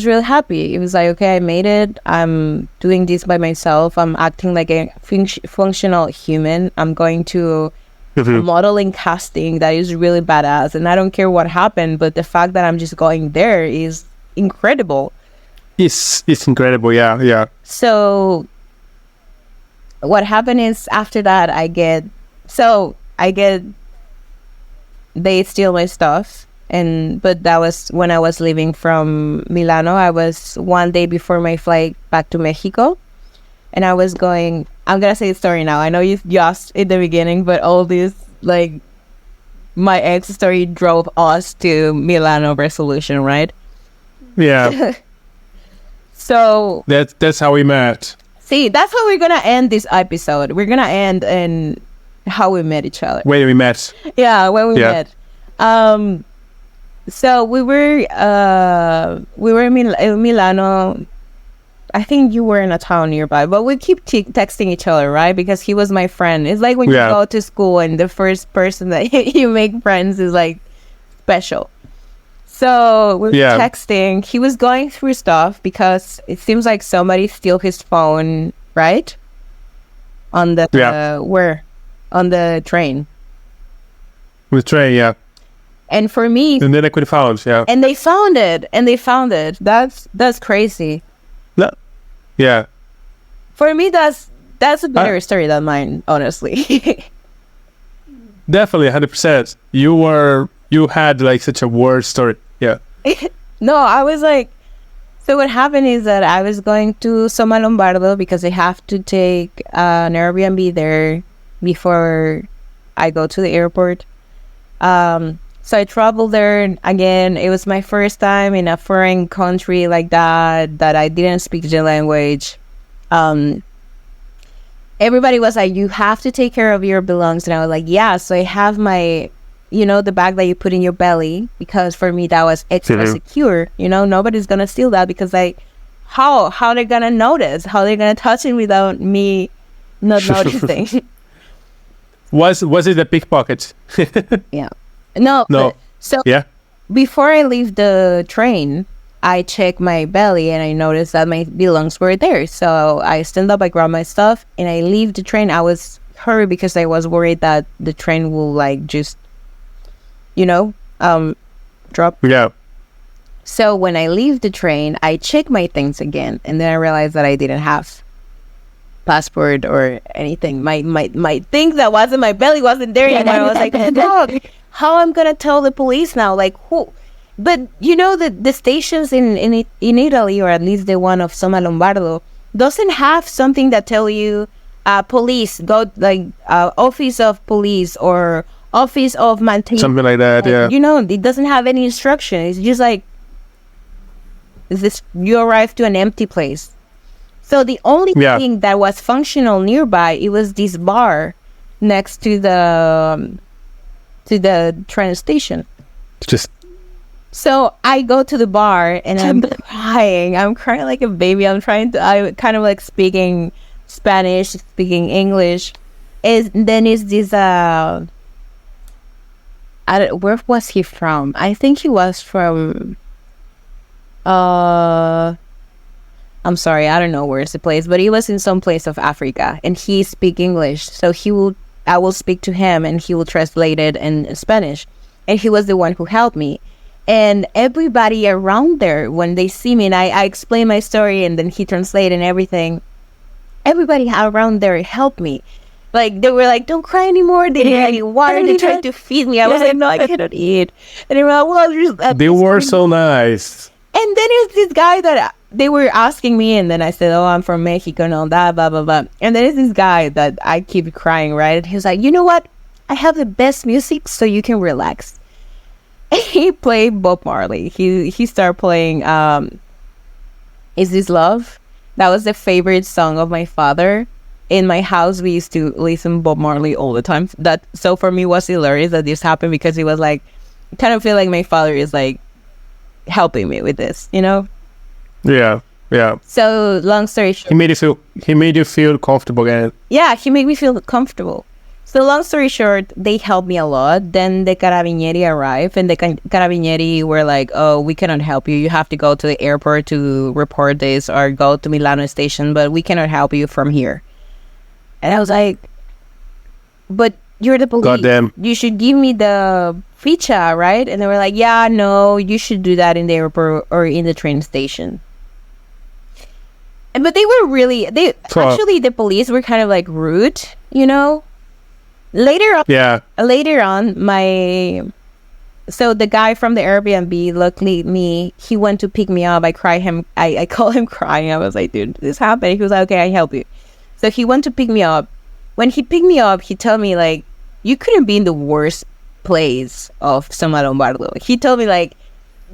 really happy. It was like, okay, I made it. I'm doing this by myself. I'm acting like a functional human. I'm going to a modeling casting that is really badass. And I don't care what happened, but the fact that I'm just going there is incredible. It's incredible. Yeah. So what happened is after that, they steal my stuff. But that was when I was leaving from Milano. I was one day before my flight back to Mexico, and I was going, I'm gonna say the story now. I know you asked in the beginning, but all this, like, my ex story drove us to Milano resolution, right? Yeah. So that's how we met. see, that's how we're gonna end this episode. We're gonna end in how we met each other. When we met. Yeah, when we met. So we were in Milano. I think you were in a town nearby, but we keep texting each other, right? Because he was my friend. It's like when you go to school and the first person that you make friends is like special. So we were texting. He was going through stuff because it seems like somebody stole his phone, right? On the on the train. With train, yeah. And for me, and then they could found, yeah. And they found it. That's crazy. No. Yeah. For me, that's a better story than mine, honestly. Definitely, 100%. You had like such a weird story. Yeah. No, I was like, so what happened is that I was going to Soma Lombardo because I have to take an Airbnb there before I go to the airport. So I traveled there again. It was my first time in a foreign country like that I didn't speak the language. Everybody was like, you have to take care of your belongings. And I was like, yeah. So I have my, the bag that you put in your belly, because for me that was extra secure. Nobody's gonna steal that because how they gonna notice? How they gonna touch it without me not noticing? Was it a pickpocket? Yeah. No. Before I leave the train, I check my belly and I noticed that my belongings were there. So I stand up, I grab my stuff, and I leave the train. I was hurried because I was worried that the train will like just, drop. Yeah. So when I leave the train, I check my things again, and then I realized that I didn't have passport or anything. My thing that was in my belly wasn't there anymore. I was like, fuck, how I'm gonna tell the police now? Like, who? But the stations in Italy, or at least the one of Soma Lombardo, doesn't have something that tell you police, go like office of police or office of maintenance, something like that. It doesn't have any instruction. It's just like, you arrive to an empty place. So the only thing that was functional nearby, it was this bar next to the to the train station. Just So I go to the bar and I'm crying. I'm crying like a baby. I kind of like speaking Spanish, speaking English. Then is this where was he from? I think he was from I'm sorry, I don't know where's the place, but he was in some place of Africa and he speak English. So I will speak to him and he will translate it in Spanish. And he was the one who helped me. And everybody around there, when they see me and I explain my story and then he translated and everything, everybody around there helped me. Like, they were like, don't cry anymore. They gave me water. They tried to feed me. I was like, no, I cannot eat. And they were like, well, they were so nice. And then there's this guy that they were asking me, and then I said, oh, I'm from Mexico and all that, blah, blah, blah. And then there's this guy that I keep crying, right? And he was like, you know what? I have the best music so you can relax. And he played Bob Marley. He started playing Is This Love? That was the favorite song of my father. In my house, we used to listen Bob Marley all the time. So for me, it was hilarious that this happened because it was like, I kind of feel like my father is like helping me with this, you know? Yeah. So long story short, he made you feel comfortable again. Yeah, he made me feel comfortable. So long story short, they helped me a lot. Then the carabinieri arrived, and the carabinieri were like, oh, we cannot help you. You have to go to the airport to report this or go to Milano station, but we cannot help you from here. And I was like, but you're the police. Goddamn. You should give me the ficha, right? And they were like, yeah, no, you should do that in the airport or in the train station. But they were actually, the police were kind of like rude, you know? Later on, so the guy from the Airbnb, luckily me, he went to pick me up. I call him crying. I was like, dude, this happened. He was like, okay, I help you. So he went to pick me up. When he picked me up, he told me like, you couldn't be in the worst place of Soma Lombardo. He told me like,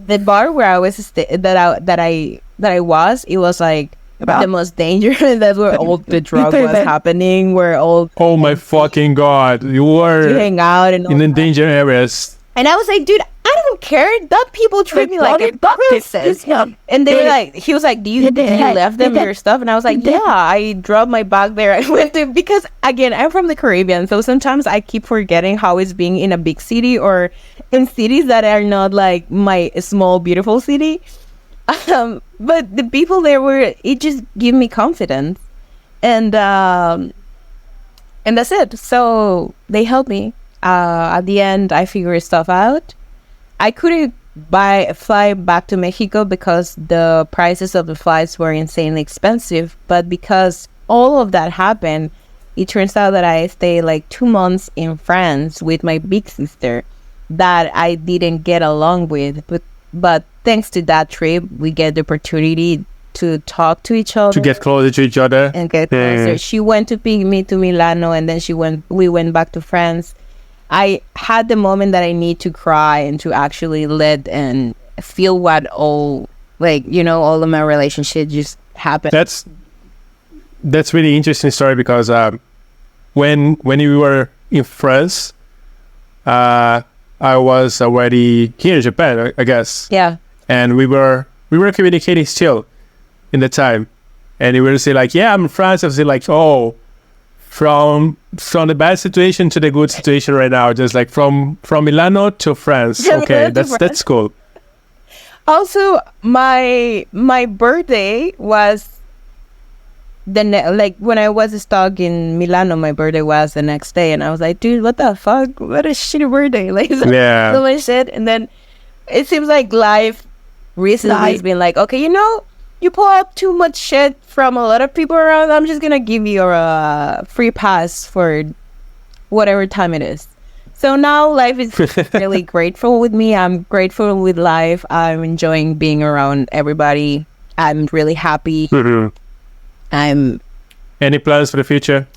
the bar where I was that I was, it was like the most dangerous. That's where all the drug was happening. Where all oh my fucking god, you were to hang out and in the danger areas. And I was like, dude, I don't care. That people treat me like a princess. And they were like, he was like, do you left them your stuff? And I was like, yeah, I dropped my bag there. I went to, because again, I'm from the Caribbean, so sometimes I keep forgetting how it's being in a big city or in cities that are not like my small beautiful city. But the people there it just gave me confidence, and that's it. So they helped me. At the end, I figured stuff out. I couldn't fly back to Mexico because the prices of the flights were insanely expensive. But because all of that happened, it turns out that I stayed like 2 months in France with my big sister that I didn't get along with. But thanks to that trip, we get the opportunity to talk to each other, to get closer to each other, and get closer. She went to pick me to Milano, and then we went back to France. I had the moment that I need to cry and to actually let and feel what all of my relationship just happened. That's really interesting story because when you were in France, I was already here in Japan, I guess. Yeah. And we were communicating still in the time. And he would say like, yeah, I'm in France. I was like, oh, from the bad situation to the good situation right now, just like from Milano to France. Okay, that's cool. Also, my birthday was when I was stuck in Milano, my birthday was the next day, and I was like, dude, what the fuck? What a shitty birthday! Like, yeah, so much shit. And then it seems like life recently has been like, okay, you pull up too much shit from a lot of people around. I'm just gonna give you a free pass for whatever time it is. So now life is really grateful with me. I'm grateful with life. I'm enjoying being around everybody. I'm really happy. Mm-hmm. Any plans for the future?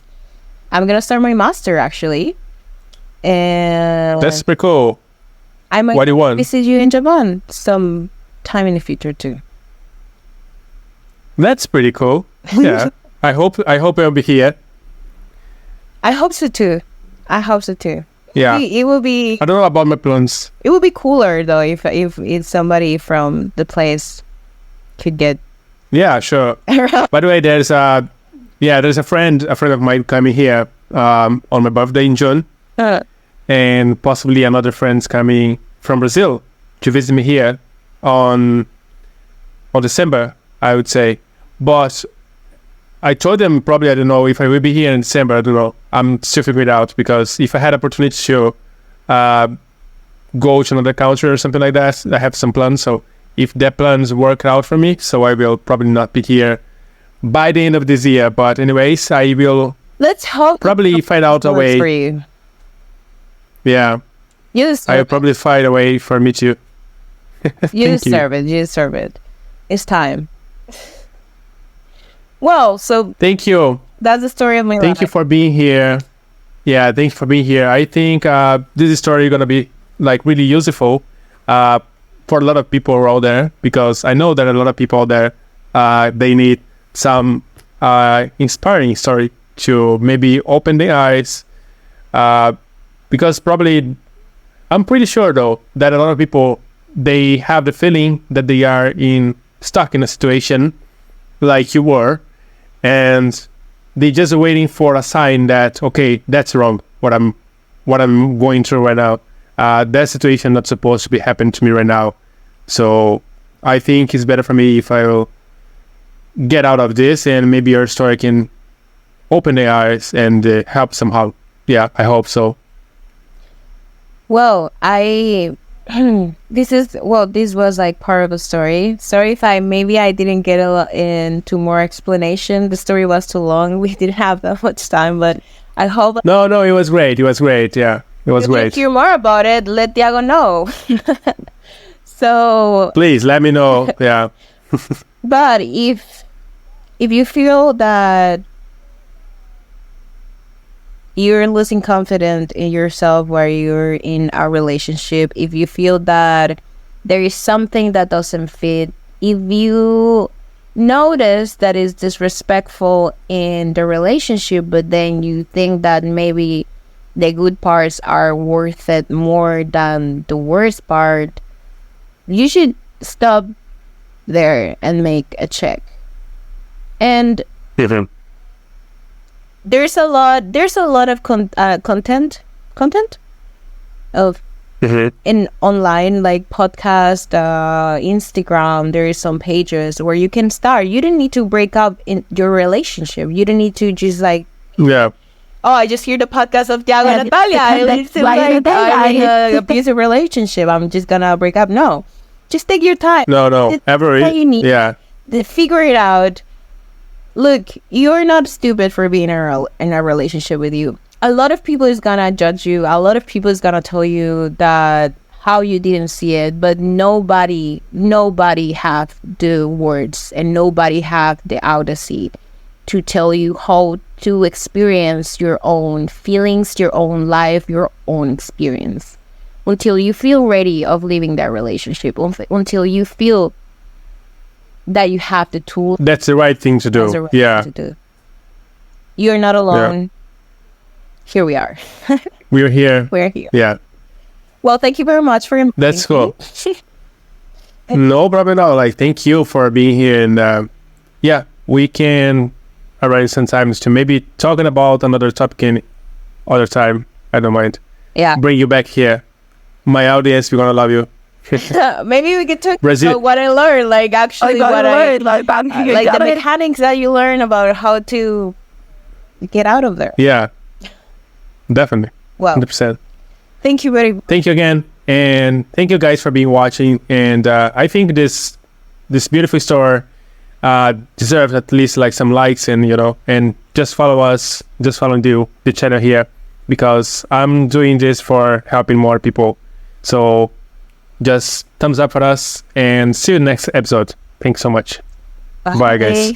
I'm gonna start my master actually, and that's pretty cool. I might what do you want? Visit you in Japan some time in the future too. That's pretty cool. Yeah. I hope I'll be here. I hope so too. Yeah. It would be. I don't know about my plans. It would be cooler though if it's somebody from the place could get. Yeah, sure. By the way, there's a friend of mine coming here on my birthday in June, and possibly another friend's coming from Brazil to visit me here on December, I would say. But I told them probably I don't know if I will be here in December. I don't know. I'm still figuring it out, because if I had opportunity to go to another country or something like that, I have some plans. So if that plans work out for me, so I will probably not be here by the end of this year. But anyways, I will. Let's hope. Probably find out a way. For you. Yeah. You deserve I'll probably find a way for me to. You deserve it. You deserve it. It's time. Well, so thank you. That's the story of my life. Thank you for being here. Yeah, thanks for being here. I think this story is gonna be like really useful for a lot of people out there, because I know that a lot of people out there they need some inspiring story to maybe open their eyes. Because probably, I'm pretty sure though that a lot of people, they have the feeling that they are stuck in a situation like you were, and they just waiting for a sign that, okay, that's wrong, what I'm going through right now. That situation not supposed to be happening to me right now. So I think it's better for me if I will get out of this, and maybe your story can open their eyes and help somehow. Yeah, I hope so. Well, this was like part of a story. Sorry if I didn't get into more explanation. The story was too long. We didn't have that much time, but I hope. No, it was great. It was great. Yeah, it was great. If you hear more about it, let Thiago know. So please let me know. Yeah. But if you feel that you're losing confidence in yourself while you're in a relationship, if you feel that there is something that doesn't fit, if you notice that is disrespectful in the relationship, but then you think that maybe the good parts are worth it more than the worst part, you should stop there and make a check. And there's a lot of content of in online, like podcast, Instagram. There is some pages where you can start. You don't need to break up in your relationship. You don't need to just like, I just hear the podcast of Thiago and Natália. It's like I'm in an abusive relationship, I'm just gonna break up. No, just take your time. No, you need. Yeah, figure it out. Look, you're not stupid for being in a relationship with you. A lot of people is gonna judge you. A lot of people is gonna tell you that how you didn't see it, but nobody have the words, and nobody have the audacity to tell you how to experience your own feelings, your own life, your own experience, until you feel ready of leaving that relationship, until you feel that you have the tools. That's the right thing to do. Thing to do. You're not alone. Here we are. We're here. Yeah. Well, thank you very much for inviting me. That's cool. No problem at all. Like, thank you for being here, and we can arrange sometimes to maybe talking about another topic in other time. I don't mind. Yeah. Bring you back here. My audience, we're gonna love you. Maybe we could talk Brazil. about what I learned, like actually what I learned, like the mechanics that you learn about how to get out of there. Yeah, definitely. Well, 100%. Thank you very much. Thank you again, and thank you guys for being watching. And I think this beautiful story deserves at least like some likes, and and just follow us, just follow the channel here, because I'm doing this for helping more people. So just thumbs up for us, and see you next episode. Thanks so much. Bye guys.